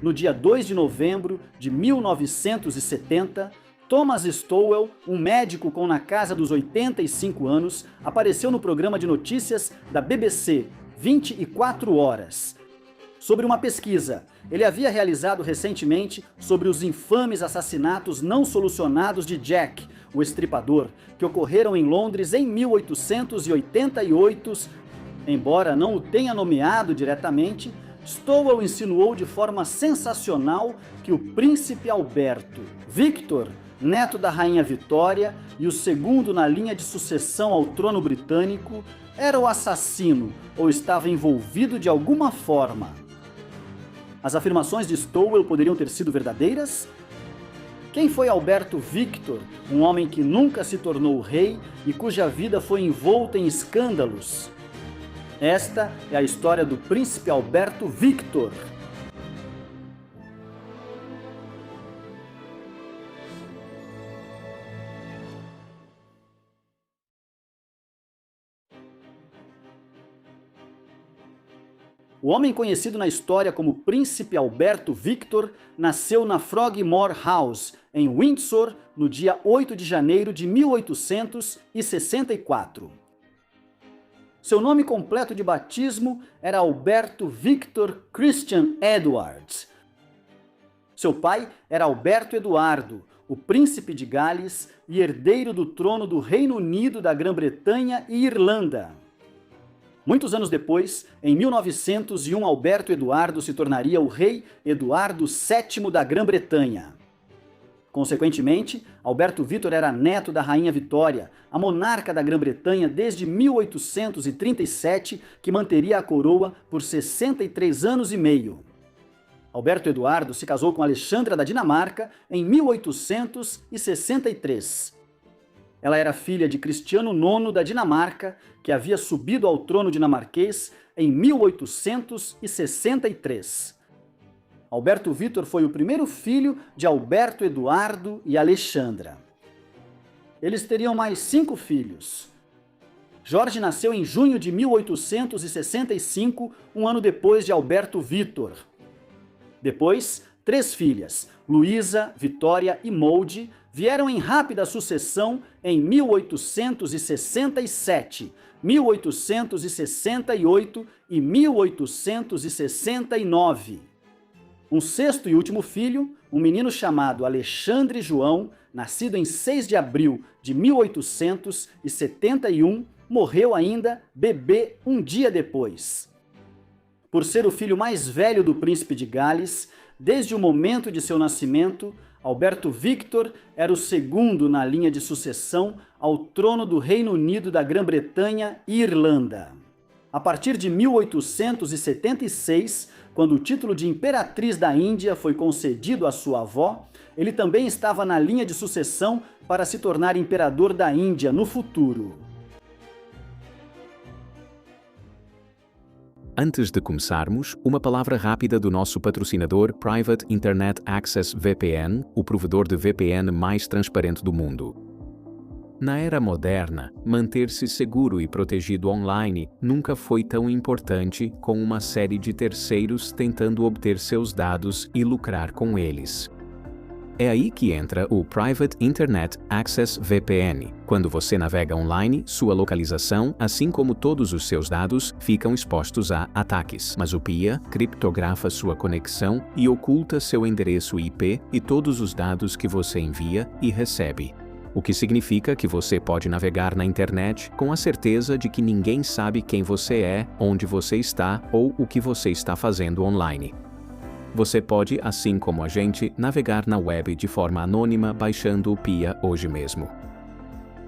no dia 2 de novembro de 1970, Thomas Stowell, um médico com na casa dos 85 anos, apareceu no programa de notícias da BBC, 24 Horas, sobre uma pesquisa. Ele havia realizado recentemente sobre os infames assassinatos não solucionados de Jack, o Estripador, que ocorreram em Londres em 1888. Embora não o tenha nomeado diretamente, Stowell insinuou de forma sensacional que o príncipe Alberto Victor, neto da rainha Vitória e o segundo na linha de sucessão ao trono britânico, era o assassino ou estava envolvido de alguma forma. As afirmações de Stowell poderiam ter sido verdadeiras? Quem foi Alberto Victor, um homem que nunca se tornou rei e cuja vida foi envolta em escândalos? Esta é a história do príncipe Alberto Victor. O homem conhecido na história como Príncipe Alberto Victor nasceu na Frogmore House, em Windsor, no dia 8 de janeiro de 1864. Seu nome completo de batismo era Alberto Victor Christian Edwards. Seu pai era Alberto Eduardo, o príncipe de Gales e herdeiro do trono do Reino Unido da Grã-Bretanha e Irlanda. Muitos anos depois, em 1901, Alberto Eduardo se tornaria o rei Eduardo VII da Grã-Bretanha. Consequentemente, Alberto Victor era neto da rainha Vitória, a monarca da Grã-Bretanha desde 1837, que manteria a coroa por 63 anos e meio. Alberto Eduardo se casou com Alexandra da Dinamarca em 1863. Ela era filha de Cristiano IX da Dinamarca, que havia subido ao trono dinamarquês em 1863. Alberto Victor foi o primeiro filho de Alberto Eduardo e Alexandra. Eles teriam mais 5 filhos. Jorge nasceu em junho de 1865, um ano depois de Alberto Victor. Depois, 3 filhas, Luísa, Vitória e Maud, vieram em rápida sucessão em 1867, 1868 e 1869. Um sexto e último filho, um menino chamado Alexandre João, nascido em 6 de abril de 1871, morreu ainda bebê um dia depois. Por ser o filho mais velho do príncipe de Gales, desde o momento de seu nascimento, Alberto Victor era o segundo na linha de sucessão ao trono do Reino Unido da Grã-Bretanha e Irlanda. A partir de 1876, quando o título de Imperatriz da Índia foi concedido à sua avó, ele também estava na linha de sucessão para se tornar imperador da Índia no futuro. Antes de começarmos, uma palavra rápida do nosso patrocinador Private Internet Access VPN, o provedor de VPN mais transparente do mundo. Na era moderna, manter-se seguro e protegido online nunca foi tão importante, com uma série de terceiros tentando obter seus dados e lucrar com eles. É aí que entra o Private Internet Access VPN. Quando você navega online, sua localização, assim como todos os seus dados, ficam expostos a ataques. Mas o PIA criptografa sua conexão e oculta seu endereço IP e todos os dados que você envia e recebe. O que significa que você pode navegar na internet com a certeza de que ninguém sabe quem você é, onde você está ou o que você está fazendo online. Você pode, assim como a gente, navegar na web de forma anônima baixando o PIA hoje mesmo.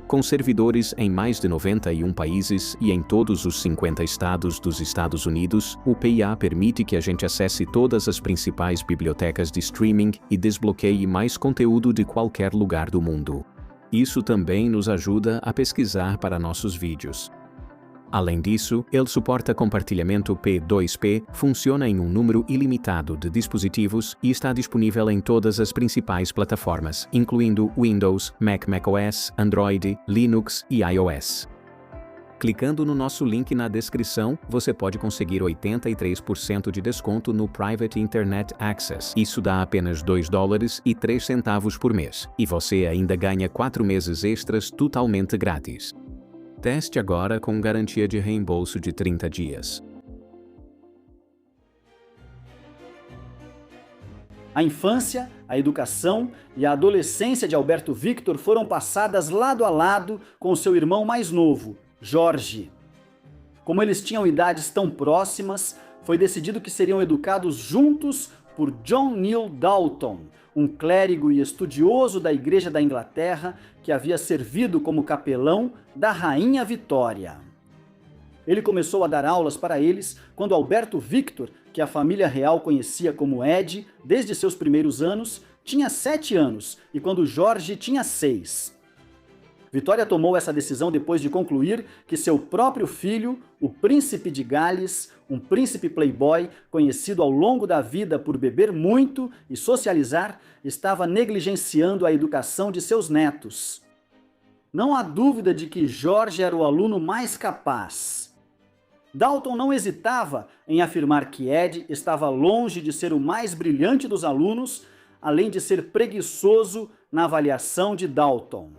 Com servidores em mais de 91 países e em todos os 50 estados dos Estados Unidos, o PIA permite que a gente acesse todas as principais bibliotecas de streaming e desbloqueie mais conteúdo de qualquer lugar do mundo. Isso também nos ajuda a pesquisar para nossos vídeos. Além disso, ele suporta compartilhamento P2P, funciona em um número ilimitado de dispositivos e está disponível em todas as principais plataformas, incluindo Windows, macOS, Android, Linux e iOS. Clicando no nosso link na descrição, você pode conseguir 83% de desconto no Private Internet Access. Isso dá apenas $2,03 por mês. E você ainda ganha 4 meses extras totalmente grátis. Teste agora com garantia de reembolso de 30 dias. A infância, a educação e a adolescência de Alberto Victor foram passadas lado a lado com seu irmão mais novo, George. Como eles tinham idades tão próximas, foi decidido que seriam educados juntos por John Neale Dalton, um clérigo e estudioso da Igreja da Inglaterra que havia servido como capelão da Rainha Vitória. Ele começou a dar aulas para eles quando Alberto Victor, que a família real conhecia como Ed desde seus primeiros anos, tinha 7 anos e quando Jorge tinha 6. Vitória tomou essa decisão depois de concluir que seu próprio filho, o príncipe de Gales, um príncipe playboy conhecido ao longo da vida por beber muito e socializar, estava negligenciando a educação de seus netos. Não há dúvida de que Jorge era o aluno mais capaz. Dalton não hesitava em afirmar que Ed estava longe de ser o mais brilhante dos alunos, além de ser preguiçoso na avaliação de Dalton.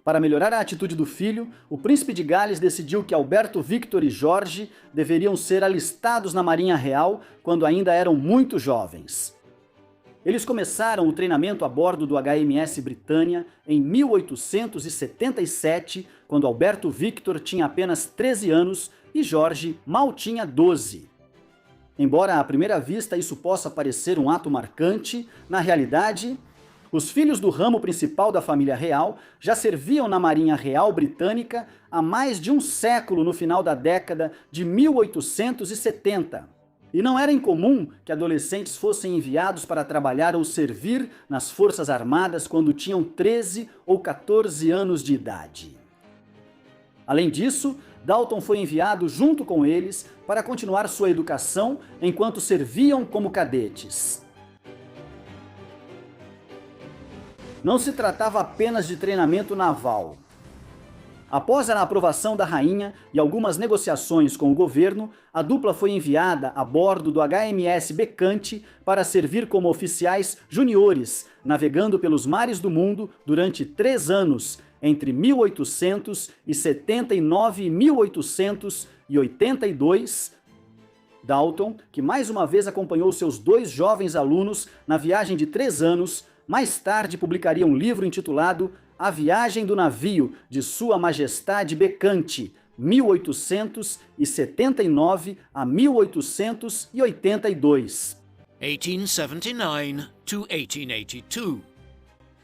Para melhorar a atitude do filho, o príncipe de Gales decidiu que Alberto Victor e Jorge deveriam ser alistados na Marinha Real quando ainda eram muito jovens. Eles começaram o treinamento a bordo do HMS Britannia em 1877, quando Alberto Victor tinha apenas 13 anos e Jorge mal tinha 12. Embora à primeira vista isso possa parecer um ato marcante, na realidade, os filhos do ramo principal da família real já serviam na Marinha Real Britânica há mais de um século no final da década de 1870. E não era incomum que adolescentes fossem enviados para trabalhar ou servir nas Forças Armadas quando tinham 13 ou 14 anos de idade. Além disso, Dalton foi enviado junto com eles para continuar sua educação enquanto serviam como cadetes. Não se tratava apenas de treinamento naval. Após a aprovação da rainha e algumas negociações com o governo, a dupla foi enviada a bordo do HMS Becante para servir como oficiais juniores, navegando pelos mares do mundo durante 3 anos, entre 1879 e 1882. Dalton, que mais uma vez acompanhou seus 2 jovens alunos na viagem de 3 anos, mais tarde publicaria um livro intitulado A Viagem do Navio de Sua Majestade Becante, 1879 a 1882. 1879 to 1882.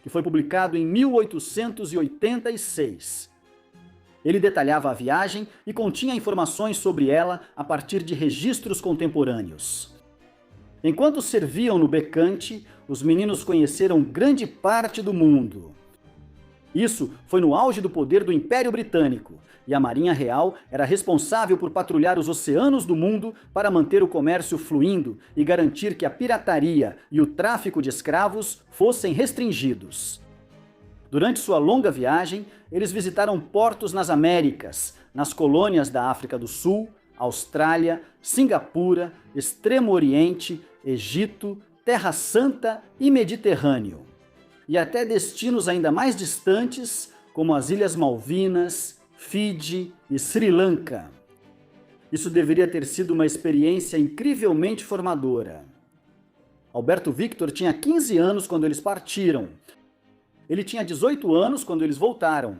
Que foi publicado em 1886. Ele detalhava a viagem e continha informações sobre ela a partir de registros contemporâneos. Enquanto serviam no Becante, os meninos conheceram grande parte do mundo. Isso foi no auge do poder do Império Britânico, e a Marinha Real era responsável por patrulhar os oceanos do mundo para manter o comércio fluindo e garantir que a pirataria e o tráfico de escravos fossem restringidos. Durante sua longa viagem, eles visitaram portos nas Américas, nas colônias da África do Sul, Austrália, Singapura, Extremo Oriente, Egito, Terra Santa e Mediterrâneo. E até destinos ainda mais distantes, como as Ilhas Malvinas, Fiji e Sri Lanka. Isso deveria ter sido uma experiência incrivelmente formadora. Alberto Victor tinha 15 anos quando eles partiram. Ele tinha 18 anos quando eles voltaram.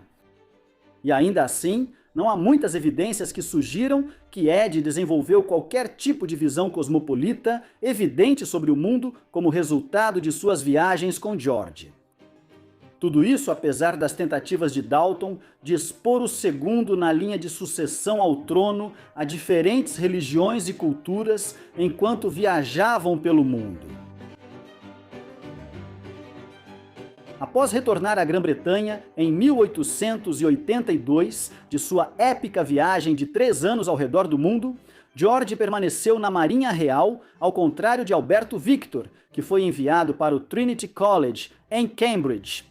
E ainda assim, não há muitas evidências que sugiram que Ed desenvolveu qualquer tipo de visão cosmopolita evidente sobre o mundo como resultado de suas viagens com George. Tudo isso apesar das tentativas de Dalton de expor o segundo na linha de sucessão ao trono a diferentes religiões e culturas enquanto viajavam pelo mundo. Após retornar à Grã-Bretanha em 1882, de sua épica viagem de 3 anos ao redor do mundo, George permaneceu na Marinha Real, ao contrário de Alberto Victor, que foi enviado para o Trinity College, em Cambridge.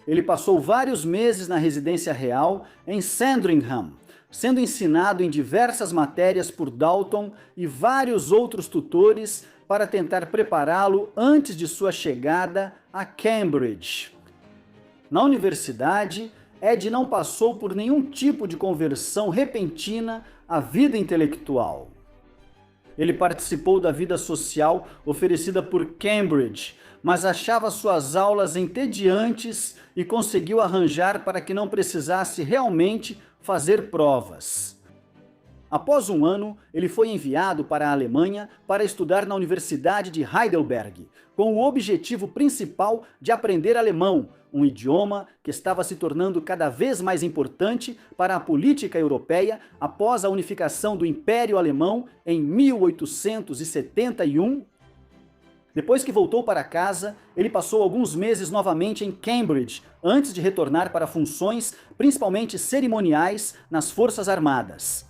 Ele passou vários meses na residência real em Sandringham, sendo ensinado em diversas matérias por Dalton e vários outros tutores para tentar prepará-lo antes de sua chegada a Cambridge. Na universidade, Ed não passou por nenhum tipo de conversão repentina à vida intelectual. Ele participou da vida social oferecida por Cambridge, mas achava suas aulas entediantes e conseguiu arranjar para que não precisasse realmente fazer provas. Após um ano, ele foi enviado para a Alemanha para estudar na Universidade de Heidelberg, com o objetivo principal de aprender alemão, um idioma que estava se tornando cada vez mais importante para a política europeia após a unificação do Império Alemão em 1871. Depois que voltou para casa, ele passou alguns meses novamente em Cambridge, antes de retornar para funções, principalmente cerimoniais, nas Forças Armadas.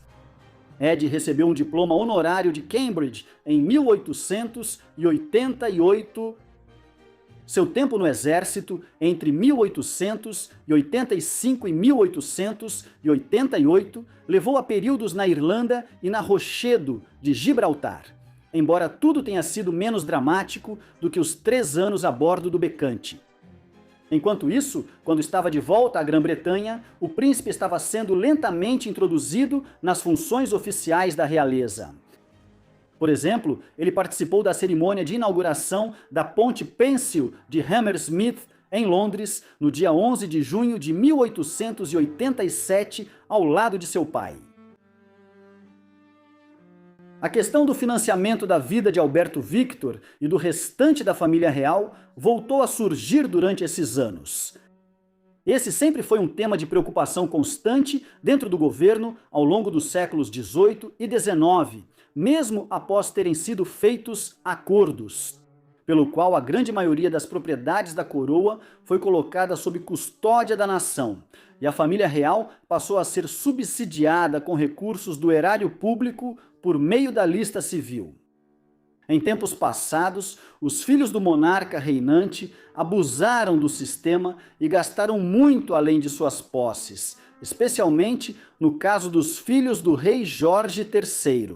Ed recebeu um diploma honorário de Cambridge em 1888. Seu tempo no exército, entre 1885 e 1888, levou a períodos na Irlanda e na Rochedo de Gibraltar, embora tudo tenha sido menos dramático do que os 3 anos a bordo do Becante. Enquanto isso, quando estava de volta à Grã-Bretanha, o príncipe estava sendo lentamente introduzido nas funções oficiais da realeza. Por exemplo, ele participou da cerimônia de inauguração da Ponte Pencil de Hammersmith, em Londres, no dia 11 de junho de 1887, ao lado de seu pai. A questão do financiamento da vida de Alberto Victor e do restante da família real voltou a surgir durante esses anos. Esse sempre foi um tema de preocupação constante dentro do governo ao longo dos séculos XVIII e XIX, mesmo após terem sido feitos acordos, pelo qual a grande maioria das propriedades da coroa foi colocada sob custódia da nação, e a família real passou a ser subsidiada com recursos do erário público por meio da lista civil. Em tempos passados, os filhos do monarca reinante abusaram do sistema e gastaram muito além de suas posses, especialmente no caso dos filhos do rei Jorge III.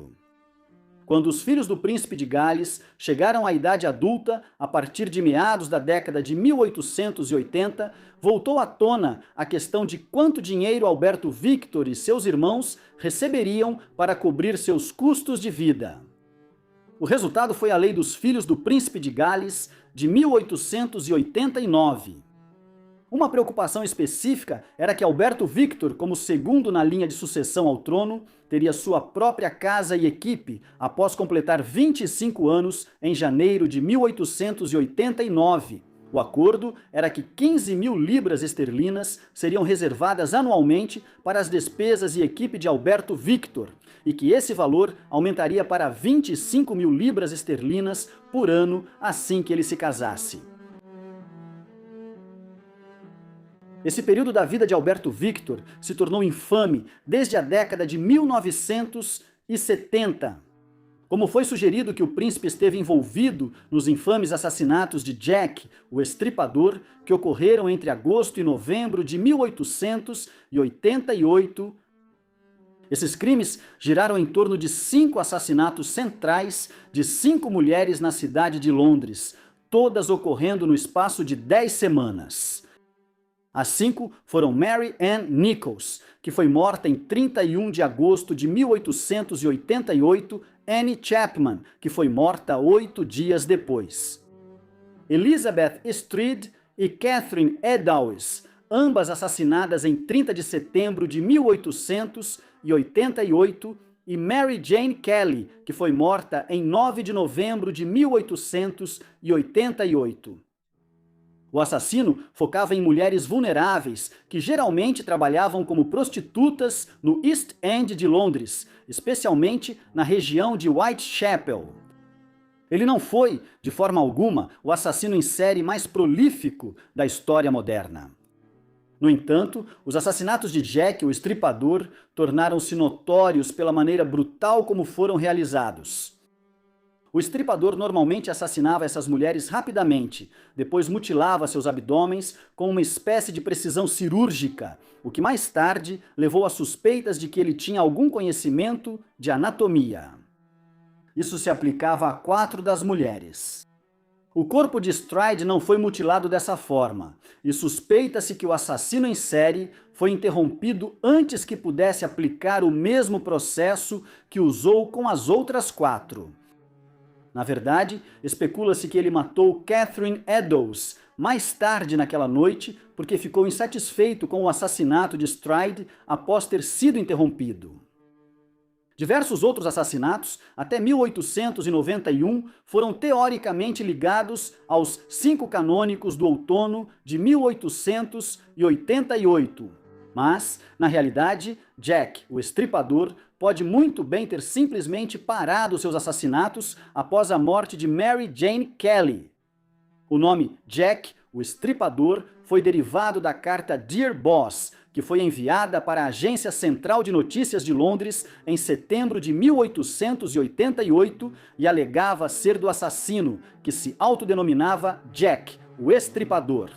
Quando os filhos do príncipe de Gales chegaram à idade adulta, a partir de meados da década de 1880, voltou à tona a questão de quanto dinheiro Alberto Victor e seus irmãos receberiam para cobrir seus custos de vida. O resultado foi a Lei dos Filhos do Príncipe de Gales, de 1889. Uma preocupação específica era que Alberto Victor, como segundo na linha de sucessão ao trono, teria sua própria casa e equipe após completar 25 anos em janeiro de 1889. O acordo era que 15.000 libras esterlinas seriam reservadas anualmente para as despesas e equipe de Alberto Victor, e que esse valor aumentaria para 25.000 libras esterlinas por ano assim que ele se casasse. Esse período da vida de Alberto Victor se tornou infame desde a década de 1970. Como foi sugerido que o príncipe esteve envolvido nos infames assassinatos de Jack, o Estripador, que ocorreram entre agosto e novembro de 1888. Esses crimes giraram em torno de 5 assassinatos centrais de 5 mulheres na cidade de Londres, todas ocorrendo no espaço de 10 semanas. As 5 foram Mary Ann Nichols, que foi morta em 31 de agosto de 1888, Annie Chapman, que foi morta 8 dias depois. Elizabeth Stride e Catherine Eddowes, ambas assassinadas em 30 de setembro de 1888, e Mary Jane Kelly, que foi morta em 9 de novembro de 1888. O assassino focava em mulheres vulneráveis, que geralmente trabalhavam como prostitutas no East End de Londres, especialmente na região de Whitechapel. Ele não foi, de forma alguma, o assassino em série mais prolífico da história moderna. No entanto, os assassinatos de Jack, o Estripador, tornaram-se notórios pela maneira brutal como foram realizados. O estripador normalmente assassinava essas mulheres rapidamente, depois mutilava seus abdômenes com uma espécie de precisão cirúrgica, o que mais tarde levou a suspeitas de que ele tinha algum conhecimento de anatomia. Isso se aplicava a 4 das mulheres. O corpo de Stride não foi mutilado dessa forma, e suspeita-se que o assassino em série foi interrompido antes que pudesse aplicar o mesmo processo que usou com as outras 4. Na verdade, especula-se que ele matou Catherine Eddowes mais tarde naquela noite porque ficou insatisfeito com o assassinato de Stride após ter sido interrompido. Diversos outros assassinatos, até 1891, foram teoricamente ligados aos 5 canônicos do outono de 1888. Mas, na realidade, Jack, o estripador, pode muito bem ter simplesmente parado seus assassinatos após a morte de Mary Jane Kelly. O nome Jack, o estripador, foi derivado da carta Dear Boss, que foi enviada para a Agência Central de Notícias de Londres em setembro de 1888 e alegava ser do assassino, que se autodenominava Jack, o estripador.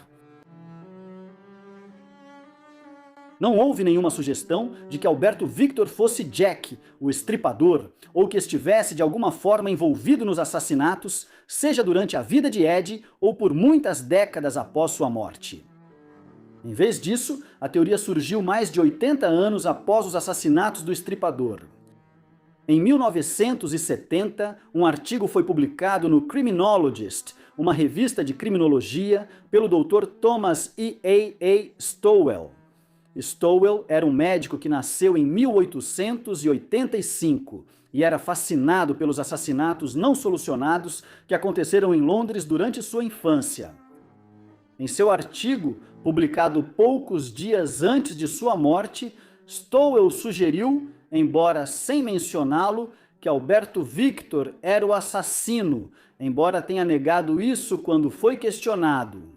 Não houve nenhuma sugestão de que Alberto Victor fosse Jack, o estripador, ou que estivesse de alguma forma envolvido nos assassinatos, seja durante a vida de Ed ou por muitas décadas após sua morte. Em vez disso, a teoria surgiu mais de 80 anos após os assassinatos do estripador. Em 1970, um artigo foi publicado no Criminologist, uma revista de criminologia, pelo Dr. Thomas E. A. Stowell. Stowell era um médico que nasceu em 1885 e era fascinado pelos assassinatos não solucionados que aconteceram em Londres durante sua infância. Em seu artigo, publicado poucos dias antes de sua morte, Stowell sugeriu, embora sem mencioná-lo, que Alberto Victor era o assassino, embora tenha negado isso quando foi questionado.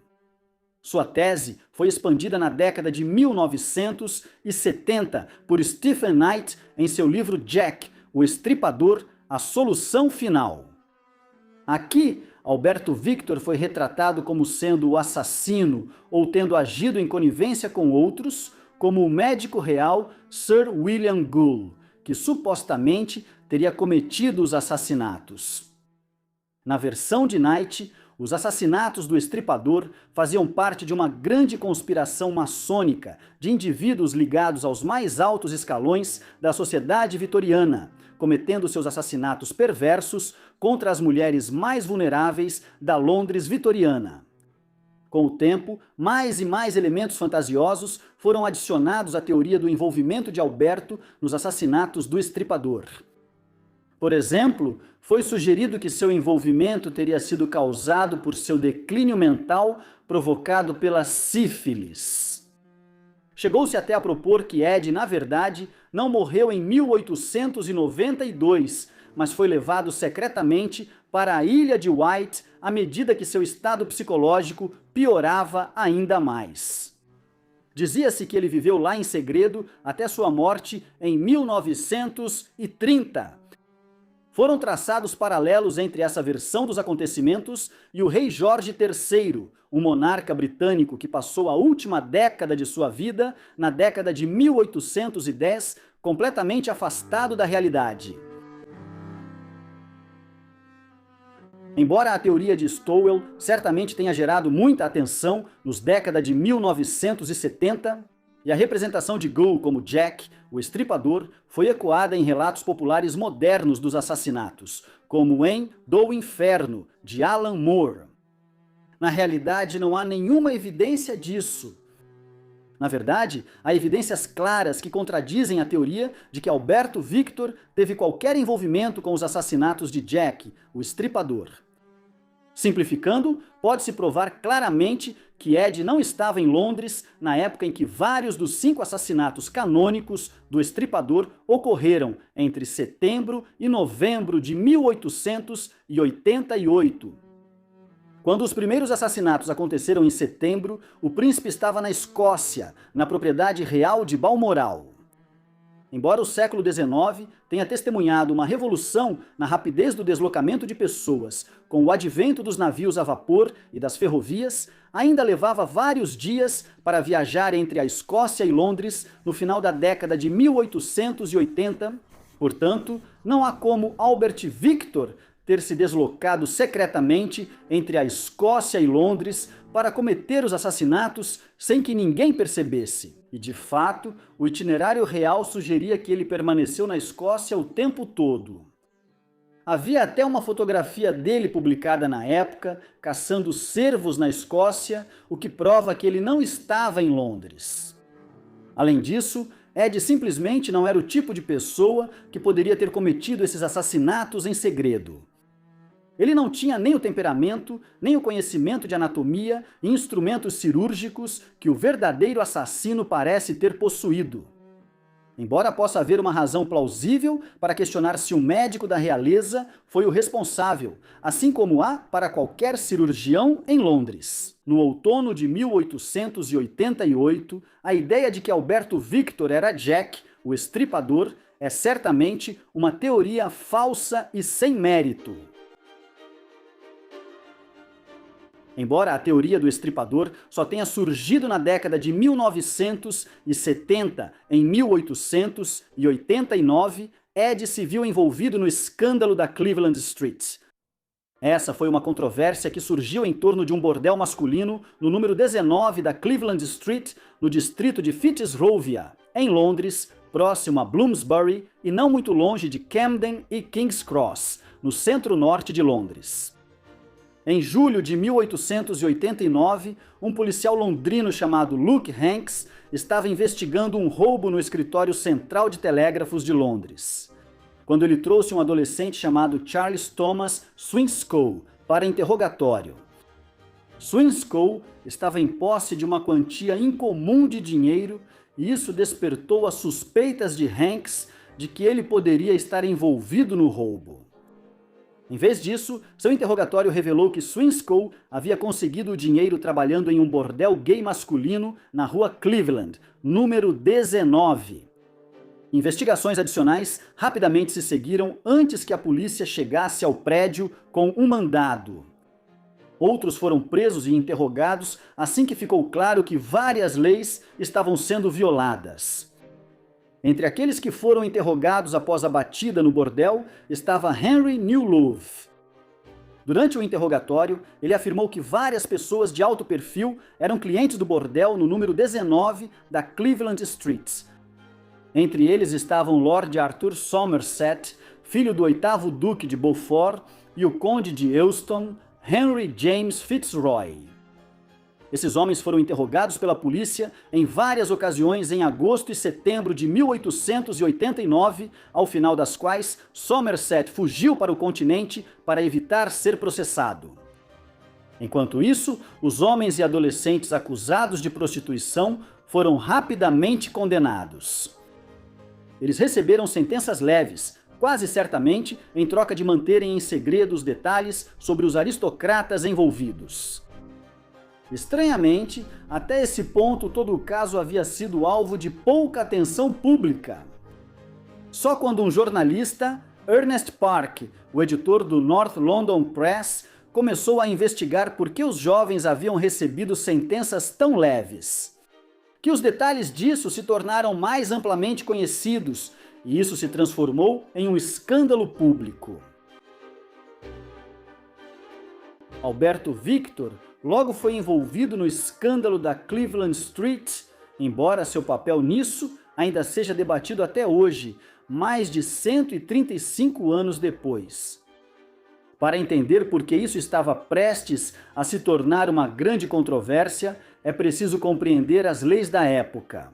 Sua tese foi expandida na década de 1970 por Stephen Knight em seu livro Jack, o Estripador, a Solução Final. Aqui, Alberto Victor foi retratado como sendo o assassino ou tendo agido em conivência com outros, como o médico real Sir William Goole, que supostamente teria cometido os assassinatos. Na versão de Knight, os assassinatos do estripador faziam parte de uma grande conspiração maçônica de indivíduos ligados aos mais altos escalões da sociedade vitoriana, cometendo seus assassinatos perversos contra as mulheres mais vulneráveis da Londres vitoriana. Com o tempo, mais e mais elementos fantasiosos foram adicionados à teoria do envolvimento de Alberto nos assassinatos do estripador. Por exemplo, foi sugerido que seu envolvimento teria sido causado por seu declínio mental provocado pela sífilis. Chegou-se até a propor que Ed, na verdade, não morreu em 1892, mas foi levado secretamente para a ilha de Wight à medida que seu estado psicológico piorava ainda mais. Dizia-se que ele viveu lá em segredo até sua morte em 1930. Foram traçados paralelos entre essa versão dos acontecimentos e o rei Jorge III, um monarca britânico que passou a última década de sua vida, na década de 1810, completamente afastado da realidade. Embora a teoria de Stowell certamente tenha gerado muita atenção nos décadas de 1970, e a representação de Goole como Jack, o estripador, foi ecoada em relatos populares modernos dos assassinatos, como em Do Inferno, de Alan Moore. Na realidade, não há nenhuma evidência disso. Na verdade, há evidências claras que contradizem a teoria de que Alberto Victor teve qualquer envolvimento com os assassinatos de Jack, o estripador. Simplificando, pode-se provar claramente que Ed não estava em Londres na época em que vários dos 5 assassinatos canônicos do estripador ocorreram entre setembro e novembro de 1888. Quando os primeiros assassinatos aconteceram em setembro, o príncipe estava na Escócia, na propriedade real de Balmoral. Embora o século XIX tenha testemunhado uma revolução na rapidez do deslocamento de pessoas, com o advento dos navios a vapor e das ferrovias, ainda levava vários dias para viajar entre a Escócia e Londres no final da década de 1880. Portanto, não há como Albert Victor ter se deslocado secretamente entre a Escócia e Londres para cometer os assassinatos sem que ninguém percebesse. E, de fato, o itinerário real sugeria que ele permaneceu na Escócia o tempo todo. Havia até uma fotografia dele publicada na época, caçando cervos na Escócia, o que prova que ele não estava em Londres. Além disso, Ed simplesmente não era o tipo de pessoa que poderia ter cometido esses assassinatos em segredo. Ele não tinha nem o temperamento, nem o conhecimento de anatomia e instrumentos cirúrgicos que o verdadeiro assassino parece ter possuído. Embora possa haver uma razão plausível para questionar se o médico da realeza foi o responsável, assim como há para qualquer cirurgião em Londres. No outono de 1888, a ideia de que Alberto Victor era Jack, o estripador, é certamente uma teoria falsa e sem mérito. Embora a teoria do estripador só tenha surgido na década de 1970, em 1889, Ed se viu envolvido no escândalo da Cleveland Street. Essa foi uma controvérsia que surgiu em torno de um bordel masculino no número 19 da Cleveland Street, no distrito de Fitzrovia, em Londres, próximo a Bloomsbury e não muito longe de Camden e King's Cross, no centro-norte de Londres. Em julho de 1889, um policial londrino chamado Luke Hanks estava investigando um roubo no escritório central de telégrafos de Londres, quando ele trouxe um adolescente chamado Charles Thomas Swinscoe para interrogatório. Swinscoe estava em posse de uma quantia incomum de dinheiro e isso despertou as suspeitas de Hanks de que ele poderia estar envolvido no roubo. Em vez disso, seu interrogatório revelou que Swinscoe havia conseguido o dinheiro trabalhando em um bordel gay masculino na rua Cleveland, número 19. Investigações adicionais rapidamente se seguiram antes que a polícia chegasse ao prédio com um mandado. Outros foram presos e interrogados assim que ficou claro que várias leis estavam sendo violadas. Entre aqueles que foram interrogados após a batida no bordel estava Henry Newlove. Durante o interrogatório, ele afirmou que várias pessoas de alto perfil eram clientes do bordel no número 19 da Cleveland Street. Entre eles estavam Lord Arthur Somerset, filho do 8º Duque de Beaufort, e o Conde de Euston, Henry James Fitzroy. Esses homens foram interrogados pela polícia em várias ocasiões em agosto e setembro de 1889, ao final das quais Somerset fugiu para o continente para evitar ser processado. Enquanto isso, os homens e adolescentes acusados de prostituição foram rapidamente condenados. Eles receberam sentenças leves, quase certamente em troca de manterem em segredo os detalhes sobre os aristocratas envolvidos. Estranhamente, até esse ponto todo o caso havia sido alvo de pouca atenção pública. Só quando um jornalista, Ernest Park, o editor do North London Press, começou a investigar por que os jovens haviam recebido sentenças tão leves, que os detalhes disso se tornaram mais amplamente conhecidos e isso se transformou em um escândalo público. Alberto Victor logo foi envolvido no escândalo da Cleveland Street, embora seu papel nisso ainda seja debatido até hoje, mais de 135 anos depois. Para entender por que isso estava prestes a se tornar uma grande controvérsia, é preciso compreender as leis da época.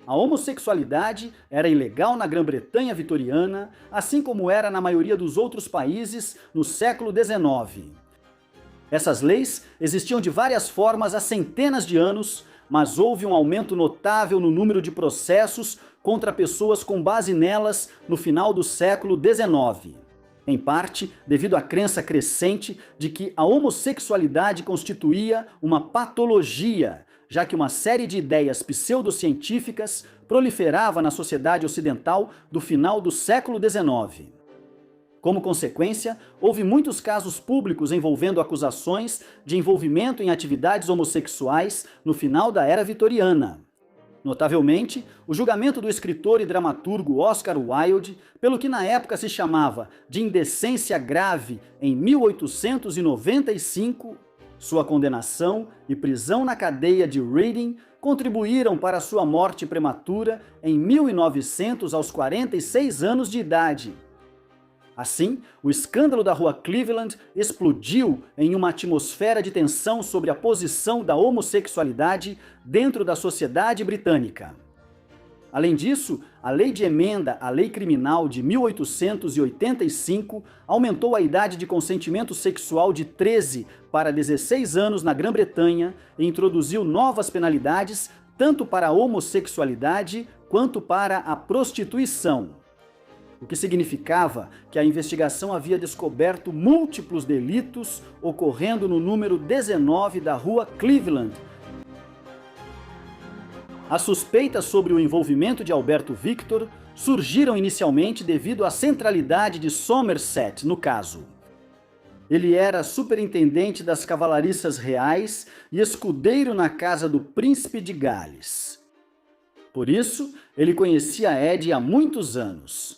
A homossexualidade era ilegal na Grã-Bretanha vitoriana, assim como era na maioria dos outros países no século XIX. Essas leis existiam de várias formas há centenas de anos, mas houve um aumento notável no número de processos contra pessoas com base nelas no final do século XIX. Em parte, devido à crença crescente de que a homossexualidade constituía uma patologia, já que uma série de ideias pseudocientíficas proliferava na sociedade ocidental do final do século XIX. Como consequência, houve muitos casos públicos envolvendo acusações de envolvimento em atividades homossexuais no final da Era Vitoriana. Notavelmente, o julgamento do escritor e dramaturgo Oscar Wilde, pelo que na época se chamava de indecência grave em 1895, sua condenação e prisão na cadeia de Reading contribuíram para sua morte prematura em 1900 aos 46 anos de idade. Assim, o escândalo da Rua Cleveland explodiu em uma atmosfera de tensão sobre a posição da homossexualidade dentro da sociedade britânica. Além disso, a Lei de Emenda à Lei Criminal de 1885 aumentou a idade de consentimento sexual de 13 para 16 anos na Grã-Bretanha e introduziu novas penalidades tanto para a homossexualidade quanto para a prostituição. O que significava que a investigação havia descoberto múltiplos delitos ocorrendo no número 19 da Rua Cleveland. As suspeitas sobre o envolvimento de Alberto Victor surgiram inicialmente devido à centralidade de Somerset no caso. Ele era superintendente das cavalariças reais e escudeiro na casa do príncipe de Gales. Por isso, ele conhecia Ed há muitos anos.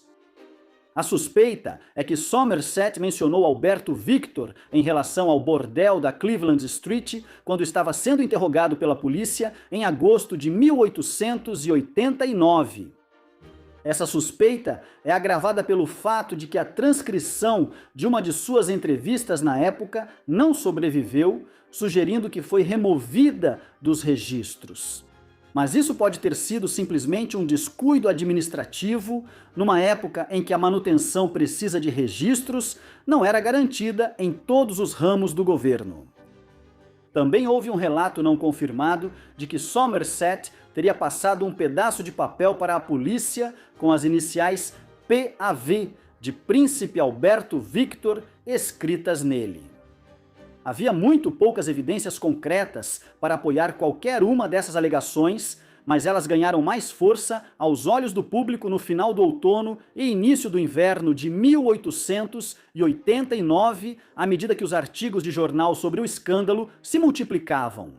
A suspeita é que Somerset mencionou Alberto Victor em relação ao bordel da Cleveland Street quando estava sendo interrogado pela polícia em agosto de 1889. Essa suspeita é agravada pelo fato de que a transcrição de uma de suas entrevistas na época não sobreviveu, sugerindo que foi removida dos registros. Mas isso pode ter sido simplesmente um descuido administrativo, numa época em que a manutenção precisa de registros não era garantida em todos os ramos do governo. Também houve um relato não confirmado de que Somerset teria passado um pedaço de papel para a polícia com as iniciais PAV de Príncipe Alberto Victor escritas nele. Havia muito poucas evidências concretas para apoiar qualquer uma dessas alegações, mas elas ganharam mais força aos olhos do público no final do outono e início do inverno de 1889, à medida que os artigos de jornal sobre o escândalo se multiplicavam.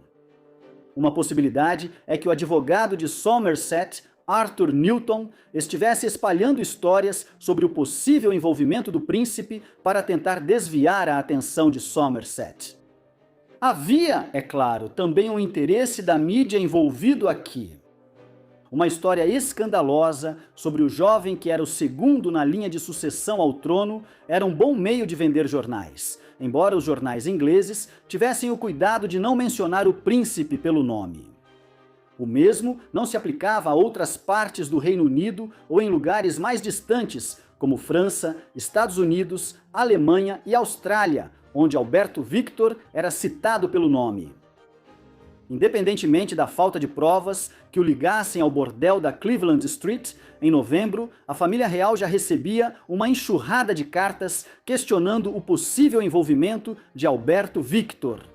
Uma possibilidade é que o advogado de Somerset, Arthur Newton, estivesse espalhando histórias sobre o possível envolvimento do príncipe para tentar desviar a atenção de Somerset. Havia, é claro, também um interesse da mídia envolvido aqui. Uma história escandalosa sobre o jovem que era o segundo na linha de sucessão ao trono era um bom meio de vender jornais, embora os jornais ingleses tivessem o cuidado de não mencionar o príncipe pelo nome. O mesmo não se aplicava a outras partes do Reino Unido ou em lugares mais distantes, como França, Estados Unidos, Alemanha e Austrália, onde Alberto Victor era citado pelo nome. Independentemente da falta de provas que o ligassem ao bordel da Cleveland Street, em novembro, a família real já recebia uma enxurrada de cartas questionando o possível envolvimento de Alberto Victor.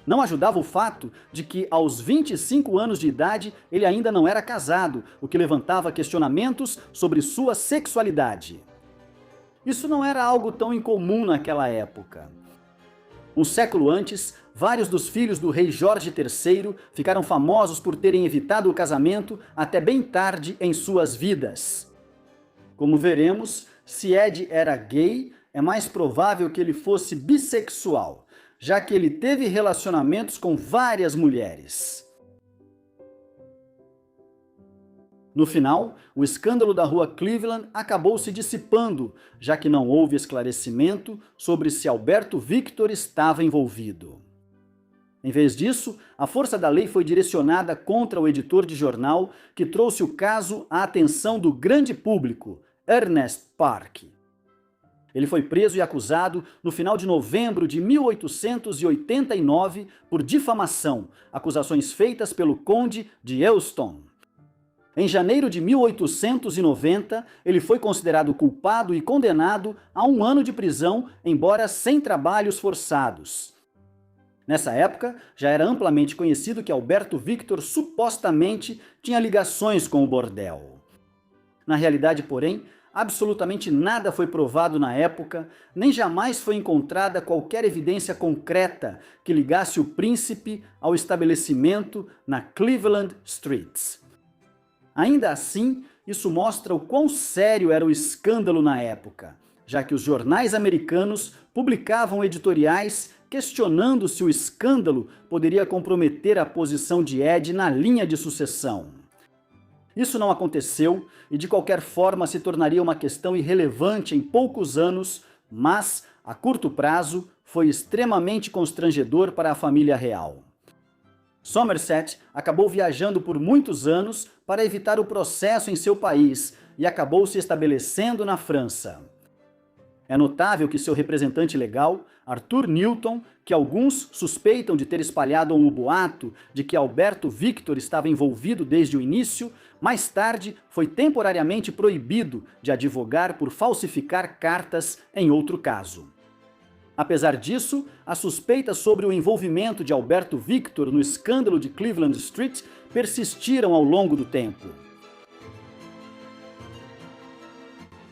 Não ajudava o fato de que, aos 25 anos de idade, ele ainda não era casado, o que levantava questionamentos sobre sua sexualidade. Isso não era algo tão incomum naquela época. Um século antes, vários dos filhos do rei Jorge III ficaram famosos por terem evitado o casamento até bem tarde em suas vidas. Como veremos, se Ed era gay, é mais provável que ele fosse bissexual, já que ele teve relacionamentos com várias mulheres. No final, o escândalo da Rua Cleveland acabou se dissipando, já que não houve esclarecimento sobre se Alberto Victor estava envolvido. Em vez disso, a força da lei foi direcionada contra o editor de jornal que trouxe o caso à atenção do grande público, Ernest Park. Ele foi preso e acusado no final de novembro de 1889 por difamação, acusações feitas pelo conde de Euston. Em janeiro de 1890, ele foi considerado culpado e condenado a 1 ano de prisão, embora sem trabalhos forçados. Nessa época, já era amplamente conhecido que Alberto Victor supostamente tinha ligações com o bordel. Na realidade, porém, absolutamente nada foi provado na época, nem jamais foi encontrada qualquer evidência concreta que ligasse o príncipe ao estabelecimento na Cleveland Street. Ainda assim, isso mostra o quão sério era o escândalo na época, já que os jornais americanos publicavam editoriais questionando se o escândalo poderia comprometer a posição de Ed na linha de sucessão. Isso não aconteceu e, de qualquer forma, se tornaria uma questão irrelevante em poucos anos, mas, a curto prazo, foi extremamente constrangedor para a família real. Somerset acabou viajando por muitos anos para evitar o processo em seu país e acabou se estabelecendo na França. É notável que seu representante legal, Arthur Newton, que alguns suspeitam de ter espalhado um boato de que Alberto Victor estava envolvido desde o início, mais tarde foi temporariamente proibido de advogar por falsificar cartas em outro caso. Apesar disso, as suspeitas sobre o envolvimento de Alberto Victor no escândalo de Cleveland Street persistiram ao longo do tempo.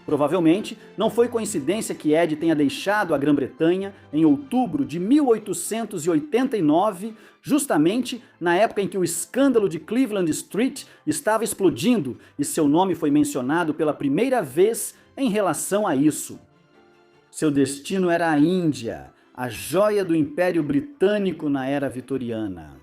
Provavelmente, não foi coincidência que Ed tenha deixado a Grã-Bretanha em outubro de 1889, justamente na época em que o escândalo de Cleveland Street estava explodindo e seu nome foi mencionado pela primeira vez em relação a isso. Seu destino era a Índia, a joia do Império Britânico na era vitoriana.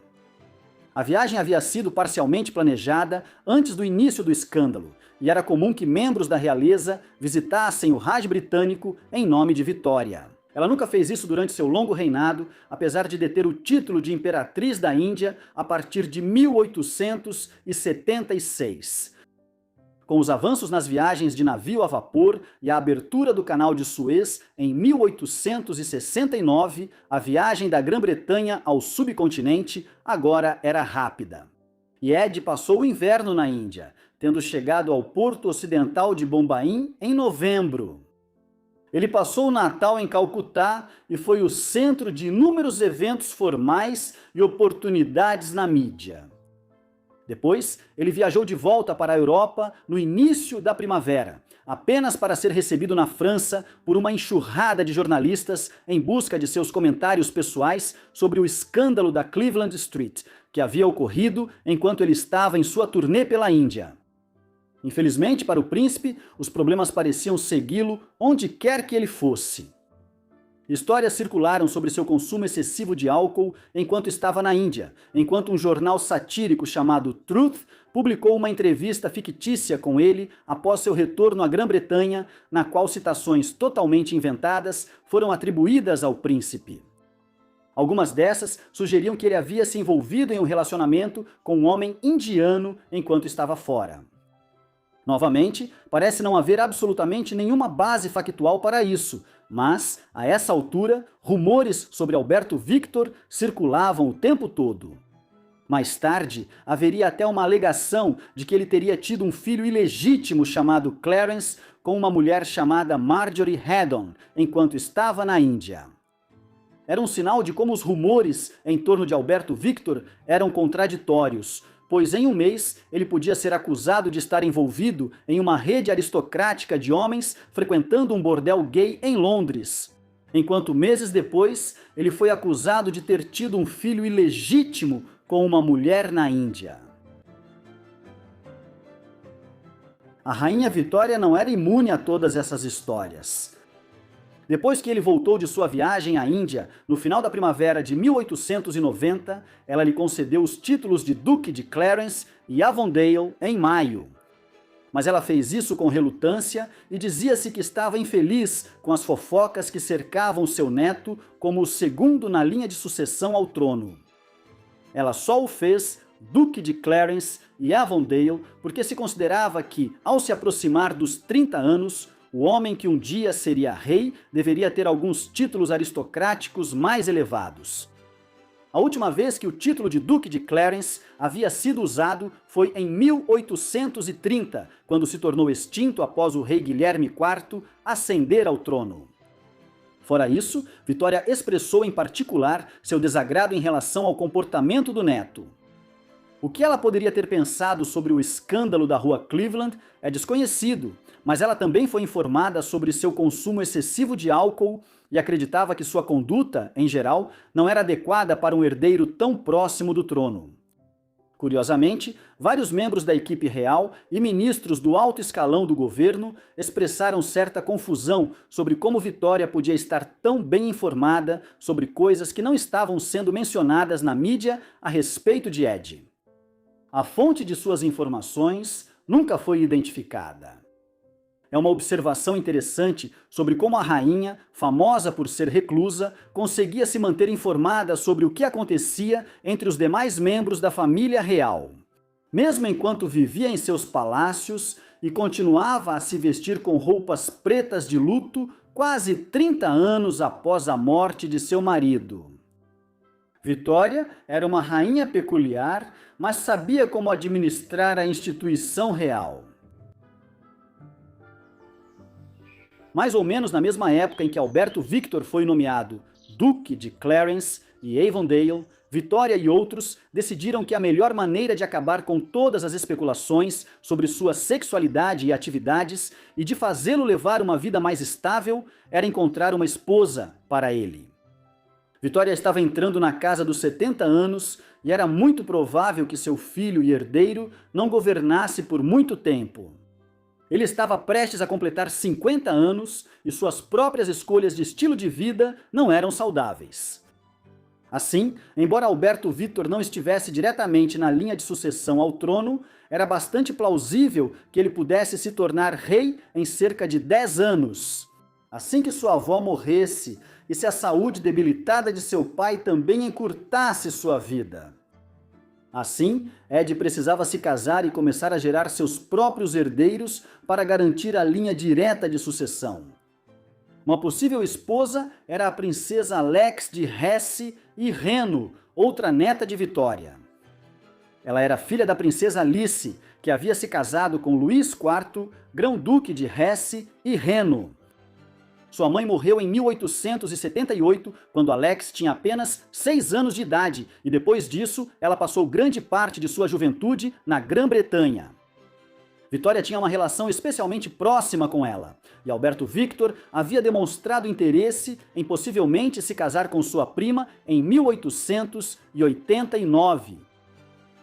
A viagem havia sido parcialmente planejada antes do início do escândalo, e era comum que membros da realeza visitassem o Raj britânico em nome de Vitória. Ela nunca fez isso durante seu longo reinado, apesar de deter o título de Imperatriz da Índia a partir de 1876. Com os avanços nas viagens de navio a vapor e a abertura do Canal de Suez em 1869, a viagem da Grã-Bretanha ao subcontinente agora era rápida. E Ed passou o inverno na Índia, tendo chegado ao porto ocidental de Bombaim em novembro. Ele passou o Natal em Calcutá e foi o centro de inúmeros eventos formais e oportunidades na mídia. Depois, ele viajou de volta para a Europa no início da primavera, apenas para ser recebido na França por uma enxurrada de jornalistas em busca de seus comentários pessoais sobre o escândalo da Cleveland Street, que havia ocorrido enquanto ele estava em sua turnê pela Índia. Infelizmente para o príncipe, os problemas pareciam segui-lo onde quer que ele fosse. Histórias circularam sobre seu consumo excessivo de álcool enquanto estava na Índia, enquanto um jornal satírico chamado Truth publicou uma entrevista fictícia com ele após seu retorno à Grã-Bretanha, na qual citações totalmente inventadas foram atribuídas ao príncipe. Algumas dessas sugeriam que ele havia se envolvido em um relacionamento com um homem indiano enquanto estava fora. Novamente, parece não haver absolutamente nenhuma base factual para isso, mas, a essa altura, rumores sobre Alberto Victor circulavam o tempo todo. Mais tarde, haveria até uma alegação de que ele teria tido um filho ilegítimo chamado Clarence com uma mulher chamada Marjorie Haddon, enquanto estava na Índia. Era um sinal de como os rumores em torno de Alberto Victor eram contraditórios, pois em um mês ele podia ser acusado de estar envolvido em uma rede aristocrática de homens frequentando um bordel gay em Londres, enquanto meses depois ele foi acusado de ter tido um filho ilegítimo com uma mulher na Índia. A rainha Vitória não era imune a todas essas histórias. Depois que ele voltou de sua viagem à Índia, no final da primavera de 1890, ela lhe concedeu os títulos de Duque de Clarence e Avondale em maio. Mas ela fez isso com relutância e dizia-se que estava infeliz com as fofocas que cercavam seu neto como o segundo na linha de sucessão ao trono. Ela só o fez Duque de Clarence e Avondale porque se considerava que, ao se aproximar dos 30 anos, o homem que um dia seria rei deveria ter alguns títulos aristocráticos mais elevados. A última vez que o título de Duque de Clarence havia sido usado foi em 1830, quando se tornou extinto após o rei Guilherme IV ascender ao trono. Fora isso, Vitória expressou em particular seu desagrado em relação ao comportamento do neto. O que ela poderia ter pensado sobre o escândalo da rua Cleveland é desconhecido, mas ela também foi informada sobre seu consumo excessivo de álcool e acreditava que sua conduta, em geral, não era adequada para um herdeiro tão próximo do trono. Curiosamente, vários membros da equipe real e ministros do alto escalão do governo expressaram certa confusão sobre como Vitória podia estar tão bem informada sobre coisas que não estavam sendo mencionadas na mídia a respeito de Ed. A fonte de suas informações nunca foi identificada. É uma observação interessante sobre como a rainha, famosa por ser reclusa, conseguia se manter informada sobre o que acontecia entre os demais membros da família real. Mesmo enquanto vivia em seus palácios e continuava a se vestir com roupas pretas de luto quase 30 anos após a morte de seu marido. Vitória era uma rainha peculiar, mas sabia como administrar a instituição real. Mais ou menos na mesma época em que Alberto Victor foi nomeado Duque de Clarence e Avondale, Vitória e outros decidiram que a melhor maneira de acabar com todas as especulações sobre sua sexualidade e atividades e de fazê-lo levar uma vida mais estável era encontrar uma esposa para ele. Vitória estava entrando na casa dos 70 anos e era muito provável que seu filho e herdeiro não governasse por muito tempo. Ele estava prestes a completar 50 anos e suas próprias escolhas de estilo de vida não eram saudáveis. Assim, embora Alberto Victor não estivesse diretamente na linha de sucessão ao trono, era bastante plausível que ele pudesse se tornar rei em cerca de 10 anos. Assim que sua avó morresse e se a saúde debilitada de seu pai também encurtasse sua vida. Assim, Ed precisava se casar e começar a gerar seus próprios herdeiros para garantir a linha direta de sucessão. Uma possível esposa era a princesa Alex de Hesse e Reno, outra neta de Vitória. Ela era filha da princesa Alice, que havia se casado com Luís IV, grão-duque de Hesse e Reno. Sua mãe morreu em 1878, quando Alex tinha apenas 6 anos de idade, e depois disso, ela passou grande parte de sua juventude na Grã-Bretanha. Vitória tinha uma relação especialmente próxima com ela, e Alberto Victor havia demonstrado interesse em possivelmente se casar com sua prima em 1889.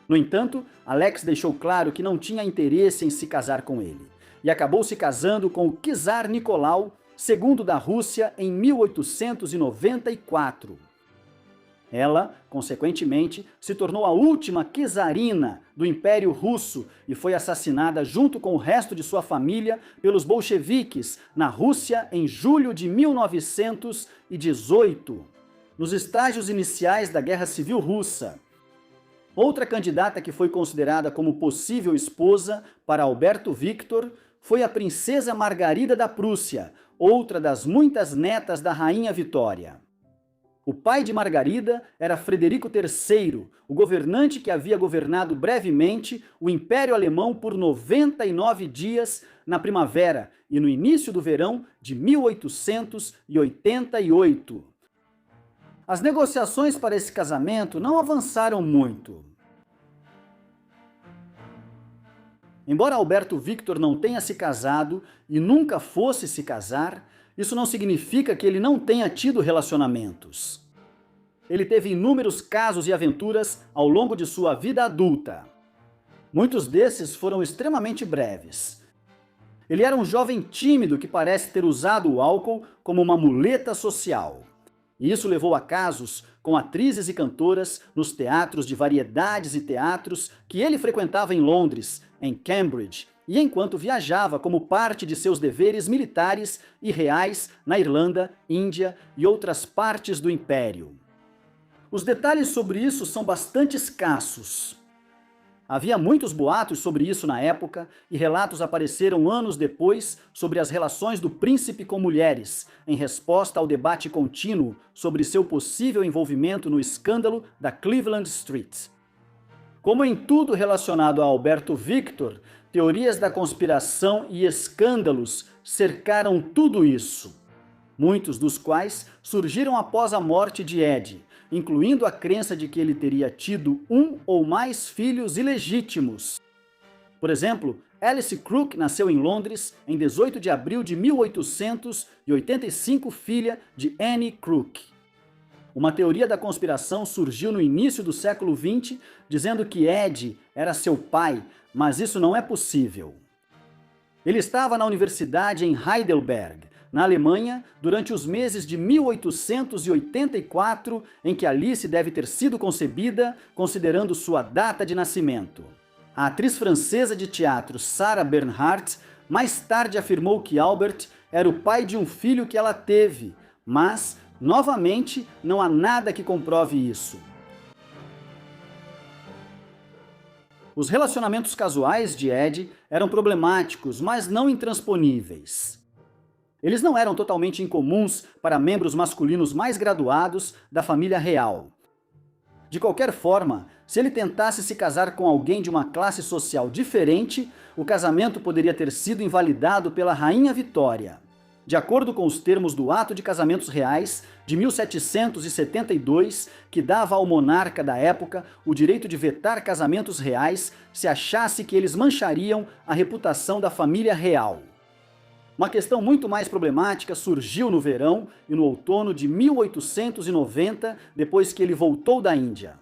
No entanto, Alex deixou claro que não tinha interesse em se casar com ele, e acabou se casando com o czar Nicolau II da Rússia em 1894. Ela, consequentemente, se tornou a última czarina do Império Russo e foi assassinada junto com o resto de sua família pelos bolcheviques na Rússia em julho de 1918, nos estágios iniciais da Guerra Civil Russa. Outra candidata que foi considerada como possível esposa para Alberto Victor foi a princesa Margarida da Prússia, outra das muitas netas da rainha Vitória. O pai de Margarida era Frederico III, o governante que havia governado brevemente o Império Alemão por 99 dias na primavera e no início do verão de 1888. As negociações para esse casamento não avançaram muito. Embora Alberto Victor não tenha se casado e nunca fosse se casar, isso não significa que ele não tenha tido relacionamentos. Ele teve inúmeros casos e aventuras ao longo de sua vida adulta. Muitos desses foram extremamente breves. Ele era um jovem tímido que parece ter usado o álcool como uma muleta social. E isso levou a casos com atrizes e cantoras nos teatros de variedades e teatros que ele frequentava em Londres, em Cambridge, e enquanto viajava como parte de seus deveres militares e reais na Irlanda, Índia e outras partes do Império. Os detalhes sobre isso são bastante escassos. Havia muitos boatos sobre isso na época e relatos apareceram anos depois sobre as relações do príncipe com mulheres, em resposta ao debate contínuo sobre seu possível envolvimento no escândalo da Cleveland Street. Como em tudo relacionado a Alberto Victor, teorias da conspiração e escândalos cercaram tudo isso. muitos dos quais surgiram após a morte de Ed, incluindo a crença de que ele teria tido um ou mais filhos ilegítimos. Por exemplo, Alice Crook nasceu em Londres em 18 de abril de 1885, filha de Annie Crook. Uma teoria da conspiração surgiu no início do século XX, dizendo que Ed era seu pai, mas isso não é possível. Ele estava na universidade em Heidelberg, na Alemanha, durante os meses de 1884, em que Alice deve ter sido concebida, considerando sua data de nascimento. A atriz francesa de teatro Sarah Bernhardt mais tarde afirmou que Albert era o pai de um filho que ela teve, mas, novamente, não há nada que comprove isso. Os relacionamentos casuais de Ed eram problemáticos, mas não intransponíveis. Eles não eram totalmente incomuns para membros masculinos mais graduados da família real. De qualquer forma, se ele tentasse se casar com alguém de uma classe social diferente, o casamento poderia ter sido invalidado pela Rainha Vitória. De acordo com os termos do Ato de Casamentos Reais, de 1772, que dava ao monarca da época o direito de vetar casamentos reais se achasse que eles manchariam a reputação da família real. Uma questão muito mais problemática surgiu no verão e no outono de 1890, depois que ele voltou da Índia.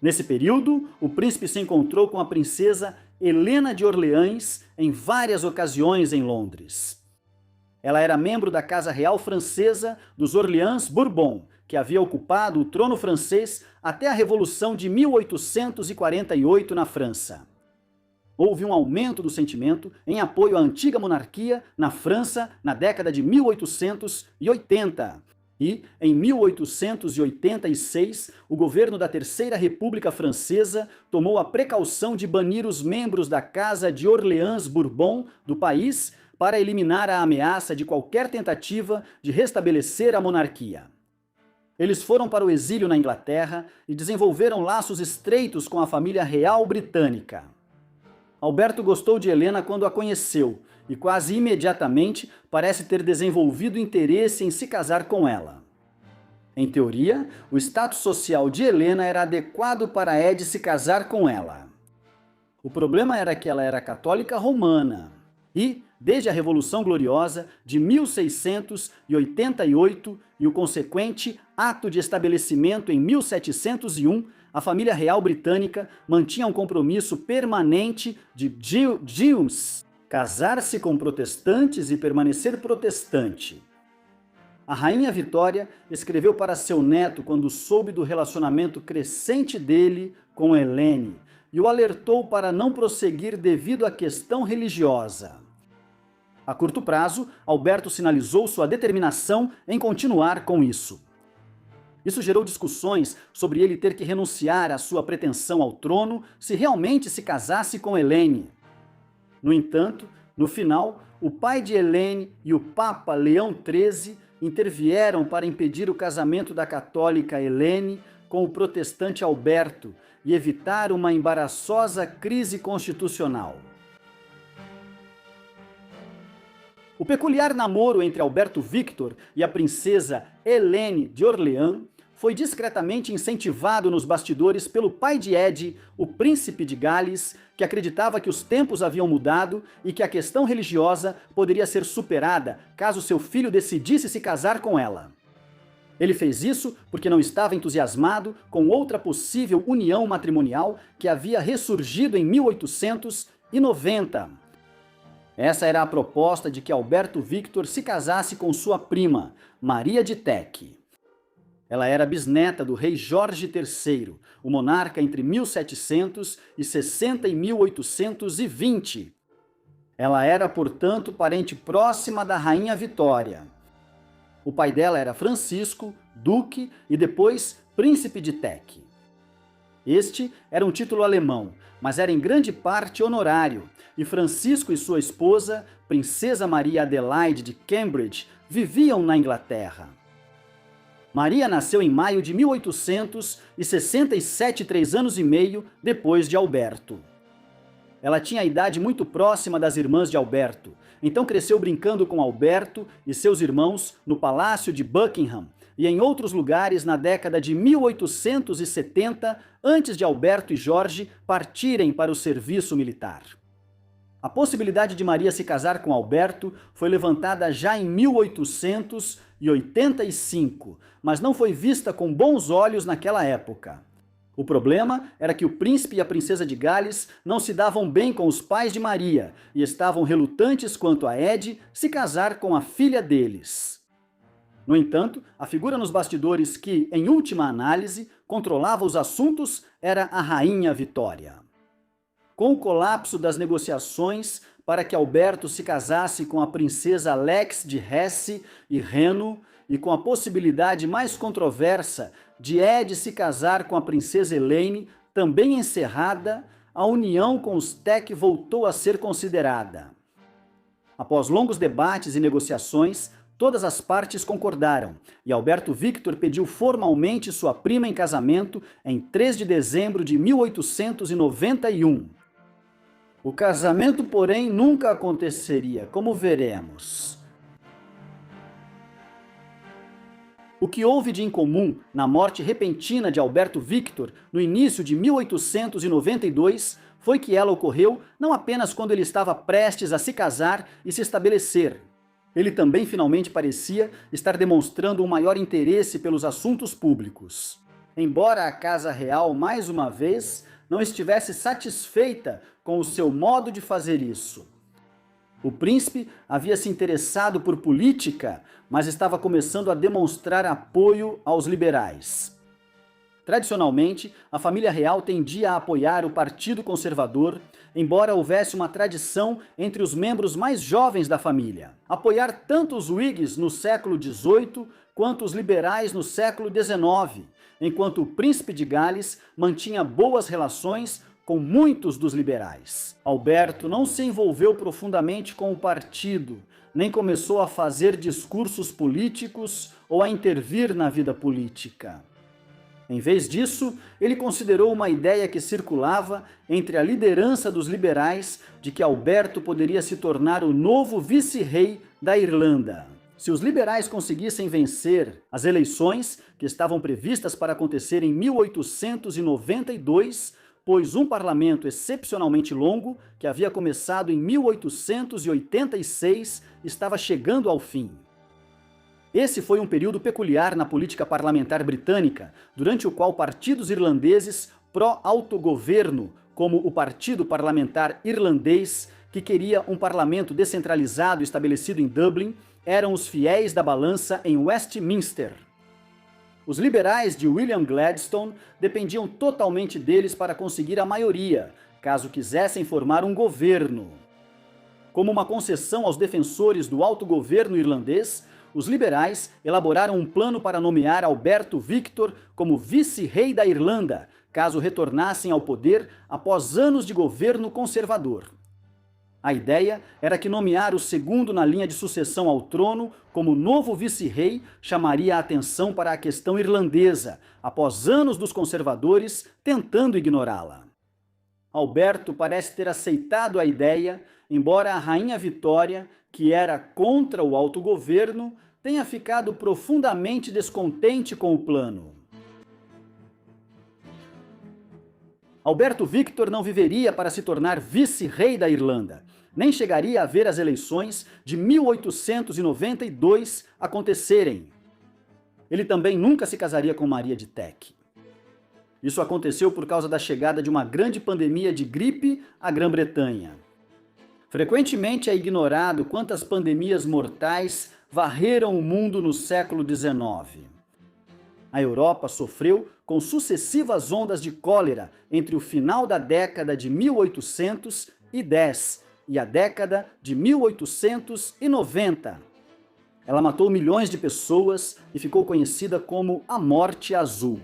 Nesse período, o príncipe se encontrou com a princesa Helena de Orleans em várias ocasiões em Londres. Ela era membro da Casa Real Francesa dos Orleans Bourbon, que havia ocupado o trono francês até a Revolução de 1848 na França. Houve um aumento do sentimento em apoio à antiga monarquia na França na década de 1880. E, em 1886, o governo da Terceira República Francesa tomou a precaução de banir os membros da Casa de Orleans Bourbon do país para eliminar a ameaça de qualquer tentativa de restabelecer a monarquia. Eles foram para o exílio na Inglaterra e desenvolveram laços estreitos com a família real britânica. Alberto gostou de Helena quando a conheceu e quase imediatamente parece ter desenvolvido interesse em se casar com ela. Em teoria, o status social de Helena era adequado para Ed se casar com ela. O problema era que ela era católica romana e, desde a Revolução Gloriosa de 1688 e o consequente Ato de Estabelecimento em 1701, a família real britânica mantinha um compromisso permanente de Jews, casar-se com protestantes e permanecer protestante. A rainha Vitória escreveu para seu neto quando soube do relacionamento crescente dele com Helene e o alertou para não prosseguir devido à questão religiosa. A curto prazo, Alberto sinalizou sua determinação em continuar com isso. Isso gerou discussões sobre ele ter que renunciar à sua pretensão ao trono se realmente se casasse com Helene. No entanto, no final, o pai de Helene e o Papa Leão XIII intervieram para impedir o casamento da católica Helene com o protestante Alberto e evitar uma embaraçosa crise constitucional. O peculiar namoro entre Alberto Victor e a princesa Helene de Orleans foi discretamente incentivado nos bastidores pelo pai de Ed, o príncipe de Gales, que acreditava que os tempos haviam mudado e que a questão religiosa poderia ser superada caso seu filho decidisse se casar com ela. Ele fez isso porque não estava entusiasmado com outra possível união matrimonial que havia ressurgido em 1890. Essa era a proposta de que Alberto Victor se casasse com sua prima, Maria de Teck. Ela era bisneta do rei Jorge III, o monarca entre 1760 e 1820. Ela era, portanto, parente próxima da rainha Vitória. O pai dela era Francisco, duque e depois príncipe de Teck. Este era um título alemão, mas era em grande parte honorário, e Francisco e sua esposa, Princesa Maria Adelaide de Cambridge, viviam na Inglaterra. Maria nasceu em maio de 1867, 3 anos e meio depois de Alberto. Ela tinha a idade muito próxima das irmãs de Alberto, então cresceu brincando com Alberto e seus irmãos no Palácio de Buckingham e em outros lugares na década de 1870, antes de Alberto e Jorge partirem para o serviço militar. A possibilidade de Maria se casar com Alberto foi levantada já em 1885, mas não foi vista com bons olhos naquela época. O problema era que o príncipe e a princesa de Gales não se davam bem com os pais de Maria e estavam relutantes quanto a Ed se casar com a filha deles. No entanto, a figura nos bastidores que, em última análise, controlava os assuntos era a Rainha Vitória. Com o colapso das negociações para que Alberto se casasse com a princesa Alex de Hesse e Reno, e com a possibilidade mais controversa de Ed se casar com a princesa Elaine, também encerrada, a união com os Teck voltou a ser considerada. Após longos debates e negociações, todas as partes concordaram, e Alberto Victor pediu formalmente sua prima em casamento em 3 de dezembro de 1891. O casamento, porém, nunca aconteceria, como veremos. O que houve de incomum na morte repentina de Alberto Victor no início de 1892 foi que ela ocorreu não apenas quando ele estava prestes a se casar e se estabelecer. Ele também finalmente parecia estar demonstrando um maior interesse pelos assuntos públicos. Embora a Casa Real, mais uma vez, não estivesse satisfeita com o seu modo de fazer isso. O príncipe havia se interessado por política, mas estava começando a demonstrar apoio aos liberais. Tradicionalmente, a família real tendia a apoiar o Partido Conservador, embora houvesse uma tradição entre os membros mais jovens da família. Apoiar tanto os Whigs no século XVIII quanto os liberais no século XIX, enquanto o príncipe de Gales mantinha boas relações com muitos dos liberais. Alberto não se envolveu profundamente com o partido, nem começou a fazer discursos políticos ou a intervir na vida política. Em vez disso, ele considerou uma ideia que circulava entre a liderança dos liberais de que Alberto poderia se tornar o novo vice-rei da Irlanda. Se os liberais conseguissem vencer as eleições que estavam previstas para acontecer em 1892, pois um parlamento excepcionalmente longo, que havia começado em 1886, estava chegando ao fim. Esse foi um período peculiar na política parlamentar britânica, durante o qual partidos irlandeses pró-autogoverno, como o Partido Parlamentar Irlandês, que queria um parlamento descentralizado estabelecido em Dublin, eram os fiéis da balança em Westminster. Os liberais de William Gladstone dependiam totalmente deles para conseguir a maioria, caso quisessem formar um governo. Como uma concessão aos defensores do autogoverno irlandês, os liberais elaboraram um plano para nomear Alberto Victor como vice-rei da Irlanda, caso retornassem ao poder após anos de governo conservador. A ideia era que nomear o segundo na linha de sucessão ao trono como novo vice-rei chamaria a atenção para a questão irlandesa, após anos dos conservadores tentando ignorá-la. Alberto parece ter aceitado a ideia, embora a Rainha Vitória, que era contra o autogoverno, tenha ficado profundamente descontente com o plano. Alberto Victor não viveria para se tornar vice-rei da Irlanda, nem chegaria a ver as eleições de 1892 acontecerem. Ele também nunca se casaria com Maria de Teck. Isso aconteceu por causa da chegada de uma grande pandemia de gripe à Grã-Bretanha. Frequentemente é ignorado quantas pandemias mortais varreram o mundo no século XIX. A Europa sofreu com sucessivas ondas de cólera entre o final da década de 1810 e a década de 1890. Ela matou milhões de pessoas e ficou conhecida como a Morte Azul.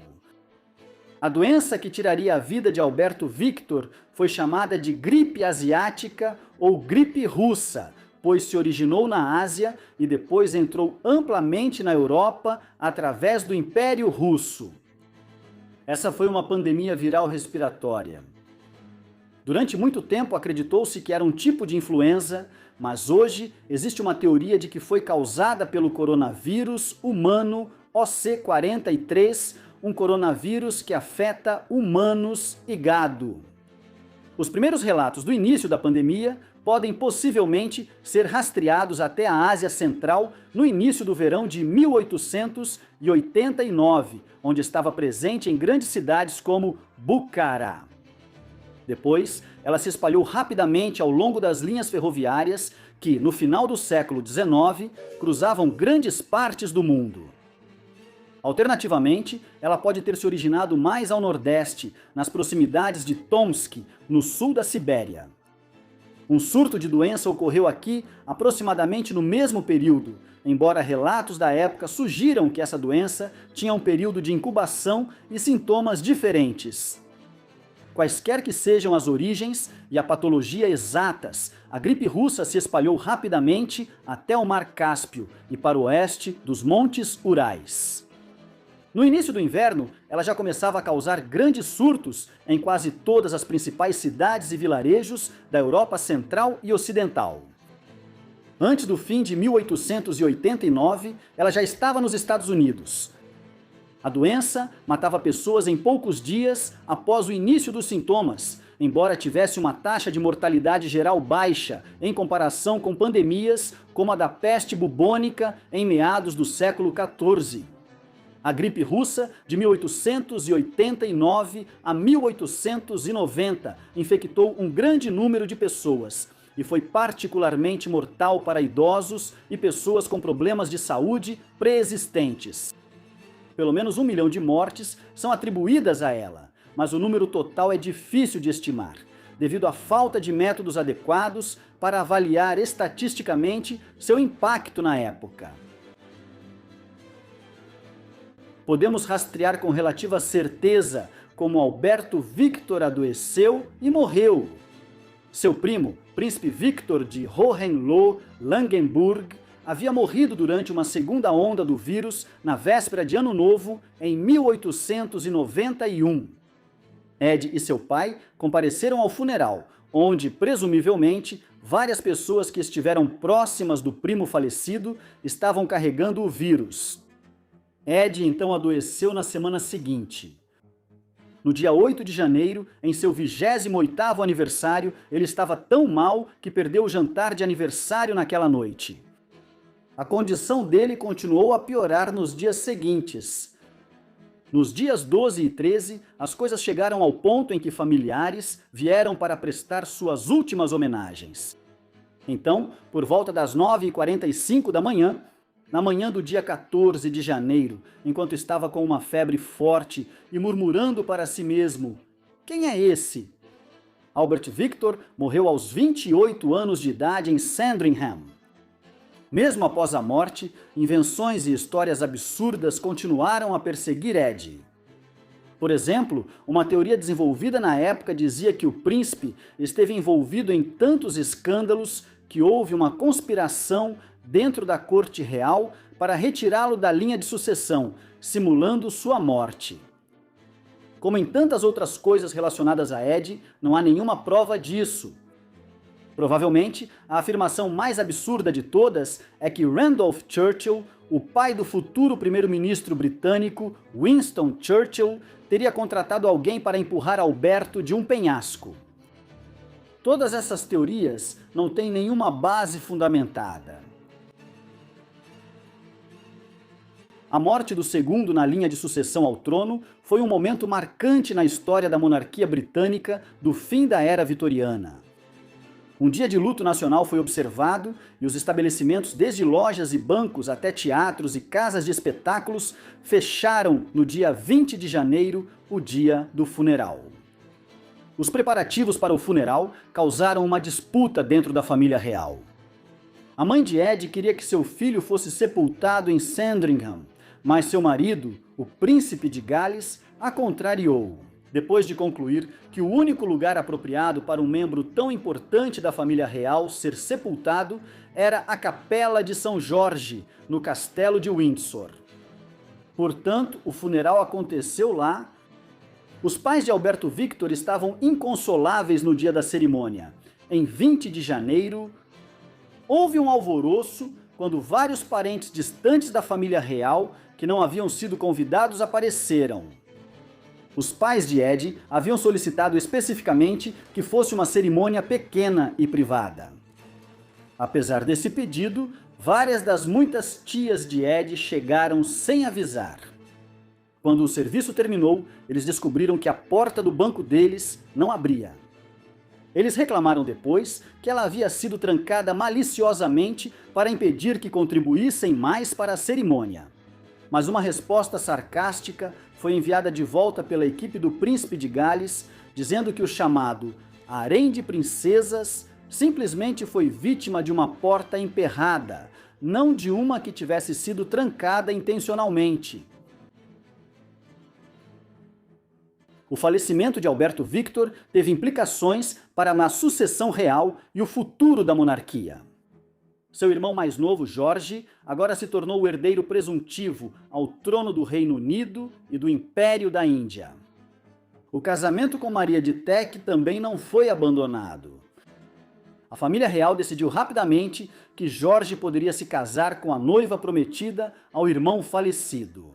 A doença que tiraria a vida de Alberto Victor foi chamada de gripe asiática ou gripe russa, pois se originou na Ásia e depois entrou amplamente na Europa através do Império Russo. Essa foi uma pandemia viral respiratória. Durante muito tempo acreditou-se que era um tipo de influenza, mas hoje existe uma teoria de que foi causada pelo coronavírus humano OC43, um coronavírus que afeta humanos e gado. Os primeiros relatos do início da pandemia podem possivelmente ser rastreados até a Ásia Central no início do verão de 1889, onde estava presente em grandes cidades como Bucará. Depois, ela se espalhou rapidamente ao longo das linhas ferroviárias que, no final do século XIX, cruzavam grandes partes do mundo. Alternativamente, ela pode ter se originado mais ao nordeste, nas proximidades de Tomsk, no sul da Sibéria. Um surto de doença ocorreu aqui aproximadamente no mesmo período, embora relatos da época sugiram que essa doença tinha um período de incubação e sintomas diferentes. Quaisquer que sejam as origens e a patologia exatas, a gripe russa se espalhou rapidamente até o Mar Cáspio e para o oeste dos Montes Urais. No início do inverno, ela já começava a causar grandes surtos em quase todas as principais cidades e vilarejos da Europa Central e Ocidental. Antes do fim de 1889, ela já estava nos Estados Unidos. A doença matava pessoas em poucos dias após o início dos sintomas, embora tivesse uma taxa de mortalidade geral baixa em comparação com pandemias como a da peste bubônica em meados do século XIV. A gripe russa, de 1889 a 1890, infectou um grande número de pessoas e foi particularmente mortal para idosos e pessoas com problemas de saúde pré-existentes. Pelo menos 1 milhão de mortes são atribuídas a ela, mas o número total é difícil de estimar, devido à falta de métodos adequados para avaliar estatisticamente seu impacto na época. Podemos rastrear com relativa certeza como Alberto Victor adoeceu e morreu. Seu primo, príncipe Victor de Hohenlohe-Langenburg, havia morrido durante uma segunda onda do vírus na véspera de Ano Novo, em 1891. Ed e seu pai compareceram ao funeral, onde, presumivelmente, várias pessoas que estiveram próximas do primo falecido estavam carregando o vírus. Ed então adoeceu na semana seguinte. No dia 8 de janeiro, em seu 28º aniversário, ele estava tão mal que perdeu o jantar de aniversário naquela noite. A condição dele continuou a piorar nos dias seguintes. Nos dias 12 e 13, as coisas chegaram ao ponto em que familiares vieram para prestar suas últimas homenagens. Então, por volta das 9h45 da manhã, na manhã do dia 14 de janeiro, enquanto estava com uma febre forte e murmurando para si mesmo, "Quem é esse?", Albert Victor morreu aos 28 anos de idade em Sandringham. Mesmo após a morte, invenções e histórias absurdas continuaram a perseguir Ed. Por exemplo, uma teoria desenvolvida na época dizia que o príncipe esteve envolvido em tantos escândalos que houve uma conspiração dentro da corte real para retirá-lo da linha de sucessão, simulando sua morte. Como em tantas outras coisas relacionadas a Ed, não há nenhuma prova disso. Provavelmente, a afirmação mais absurda de todas é que Randolph Churchill, o pai do futuro primeiro-ministro britânico Winston Churchill, teria contratado alguém para empurrar Alberto de um penhasco. Todas essas teorias não têm nenhuma base fundamentada. A morte do segundo na linha de sucessão ao trono foi um momento marcante na história da monarquia britânica do fim da era vitoriana. Um dia de luto nacional foi observado e os estabelecimentos, desde lojas e bancos até teatros e casas de espetáculos, fecharam no dia 20 de janeiro, o dia do funeral. Os preparativos para o funeral causaram uma disputa dentro da família real. A mãe de Ed queria que seu filho fosse sepultado em Sandringham, mas seu marido, o príncipe de Gales, a contrariou. Depois de concluir que o único lugar apropriado para um membro tão importante da família real ser sepultado era a Capela de São Jorge, no Castelo de Windsor. Portanto, o funeral aconteceu lá Os pais de Alberto Victor estavam inconsoláveis no dia da cerimônia. Em 20 de janeiro, houve um alvoroço quando vários parentes distantes da família real, que não haviam sido convidados, apareceram. Os pais de Ed haviam solicitado especificamente que fosse uma cerimônia pequena e privada. Apesar desse pedido, várias das muitas tias de Ed chegaram sem avisar. Quando o serviço terminou, eles descobriram que a porta do banco deles não abria. Eles reclamaram depois que ela havia sido trancada maliciosamente para impedir que contribuíssem mais para a cerimônia. Mas uma resposta sarcástica foi enviada de volta pela equipe do Príncipe de Gales, dizendo que o chamado harém de princesas simplesmente foi vítima de uma porta emperrada, não de uma que tivesse sido trancada intencionalmente. O falecimento de Alberto Victor teve implicações para a sucessão real e o futuro da monarquia. Seu irmão mais novo, Jorge, agora se tornou o herdeiro presuntivo ao trono do Reino Unido e do Império da Índia. O casamento com Maria de Teck também não foi abandonado. A família real decidiu rapidamente que Jorge poderia se casar com a noiva prometida ao irmão falecido.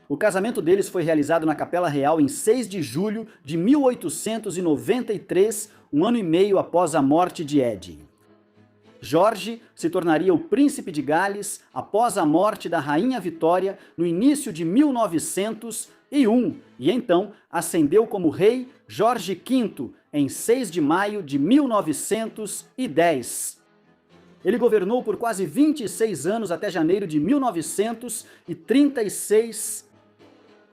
O casamento deles foi realizado na Capela Real em 6 de julho de 1893, um ano e meio após a morte de Ed. Jorge se tornaria o príncipe de Gales após a morte da rainha Vitória no início de 1901 e então ascendeu como rei Jorge V em 6 de maio de 1910. Ele governou por quase 26 anos até janeiro de 1936.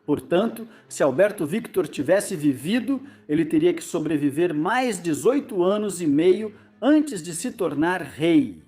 Portanto, se Alberto Victor tivesse vivido, ele teria que sobreviver mais 18 anos e meio antes de se tornar rei.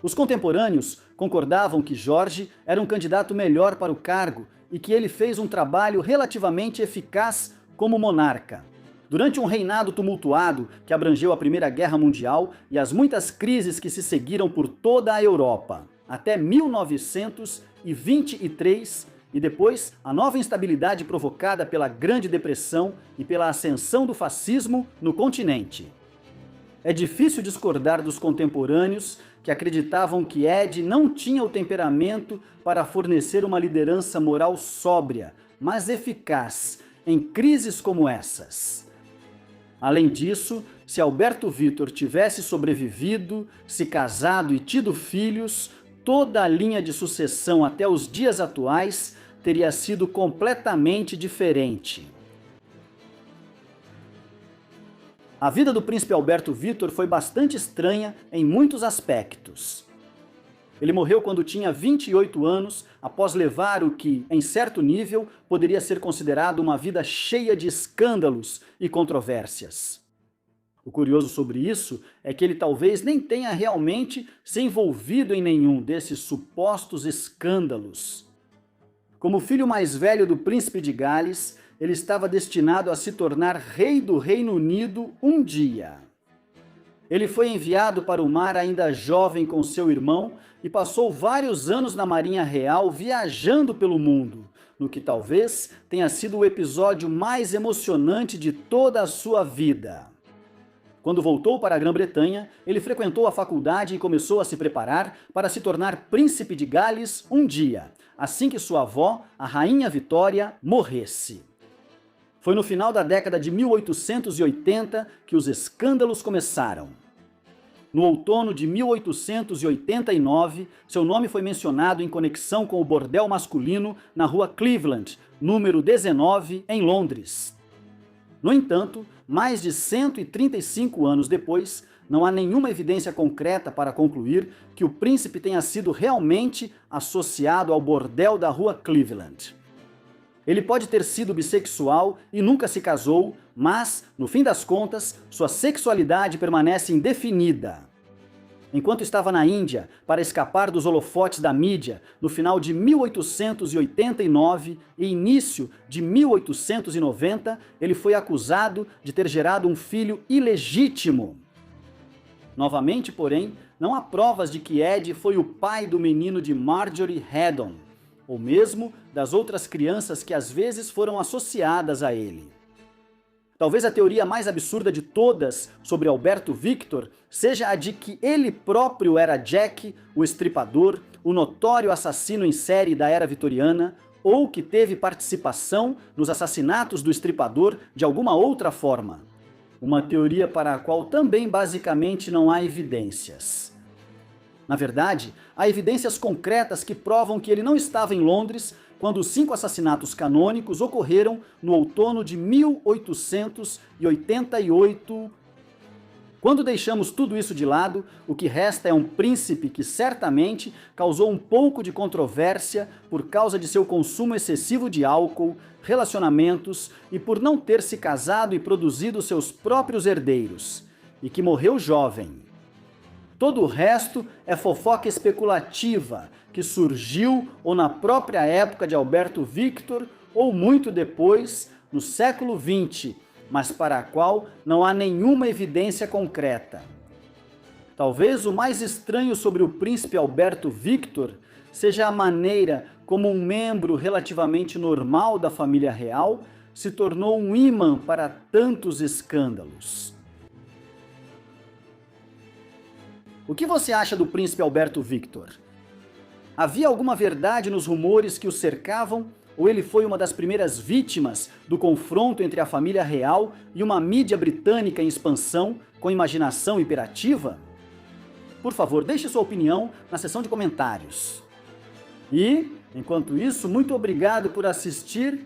Os contemporâneos concordavam que Jorge era um candidato melhor para o cargo e que ele fez um trabalho relativamente eficaz como monarca. Durante um reinado tumultuado que abrangeu a Primeira Guerra Mundial e as muitas crises que se seguiram por toda a Europa, até 1923, e depois a nova instabilidade provocada pela Grande Depressão e pela ascensão do fascismo no continente. É difícil discordar dos contemporâneos que acreditavam que Ed não tinha o temperamento para fornecer uma liderança moral sóbria, mas eficaz, em crises como essas. Além disso, se Alberto Victor tivesse sobrevivido, se casado e tido filhos, toda a linha de sucessão até os dias atuais teria sido completamente diferente. A vida do príncipe Alberto Victor foi bastante estranha em muitos aspectos. Ele morreu quando tinha 28 anos, após levar o que, em certo nível, poderia ser considerado uma vida cheia de escândalos e controvérsias. O curioso sobre isso é que ele talvez nem tenha realmente se envolvido em nenhum desses supostos escândalos. Como filho mais velho do príncipe de Gales, ele estava destinado a se tornar rei do Reino Unido um dia. Ele foi enviado para o mar ainda jovem com seu irmão e passou vários anos na Marinha Real viajando pelo mundo, no que talvez tenha sido o episódio mais emocionante de toda a sua vida. Quando voltou para a Grã-Bretanha, ele frequentou a faculdade e começou a se preparar para se tornar príncipe de Gales um dia, assim que sua avó, a Rainha Vitória, morresse. Foi no final da década de 1880 que os escândalos começaram. No outono de 1889, seu nome foi mencionado em conexão com o bordel masculino na rua Cleveland, número 19, em Londres. No entanto, mais de 135 anos depois, não há nenhuma evidência concreta para concluir que o príncipe tenha sido realmente associado ao bordel da rua Cleveland. Ele pode ter sido bissexual e nunca se casou, mas, no fim das contas, sua sexualidade permanece indefinida. Enquanto estava na Índia para escapar dos holofotes da mídia, no final de 1889 e início de 1890, ele foi acusado de ter gerado um filho ilegítimo. Novamente, porém, não há provas de que Ed foi o pai do menino de Marjorie Haddon. ou mesmo das outras crianças que às vezes foram associadas a ele. Talvez a teoria mais absurda de todas sobre Alberto Victor seja a de que ele próprio era Jack, o Estripador, o notório assassino em série da era vitoriana, ou que teve participação nos assassinatos do Estripador de alguma outra forma. Uma teoria para a qual também basicamente não há evidências. Na verdade, há evidências concretas que provam que ele não estava em Londres quando os 5 assassinatos canônicos ocorreram no outono de 1888. Quando deixamos tudo isso de lado, o que resta é um príncipe que certamente causou um pouco de controvérsia por causa de seu consumo excessivo de álcool, relacionamentos e por não ter se casado e produzido seus próprios herdeiros, e que morreu jovem. Todo o resto é fofoca especulativa, que surgiu ou na própria época de Alberto Victor ou muito depois, no século XX, mas para a qual não há nenhuma evidência concreta. Talvez o mais estranho sobre o príncipe Alberto Victor seja a maneira como um membro relativamente normal da família real se tornou um ímã para tantos escândalos. O que você acha do príncipe Alberto Victor? Havia alguma verdade nos rumores que o cercavam, ou ele foi uma das primeiras vítimas do confronto entre a família real e uma mídia britânica em expansão com imaginação hiperativa? Por favor, deixe sua opinião na seção de comentários. E, enquanto isso, muito obrigado por assistir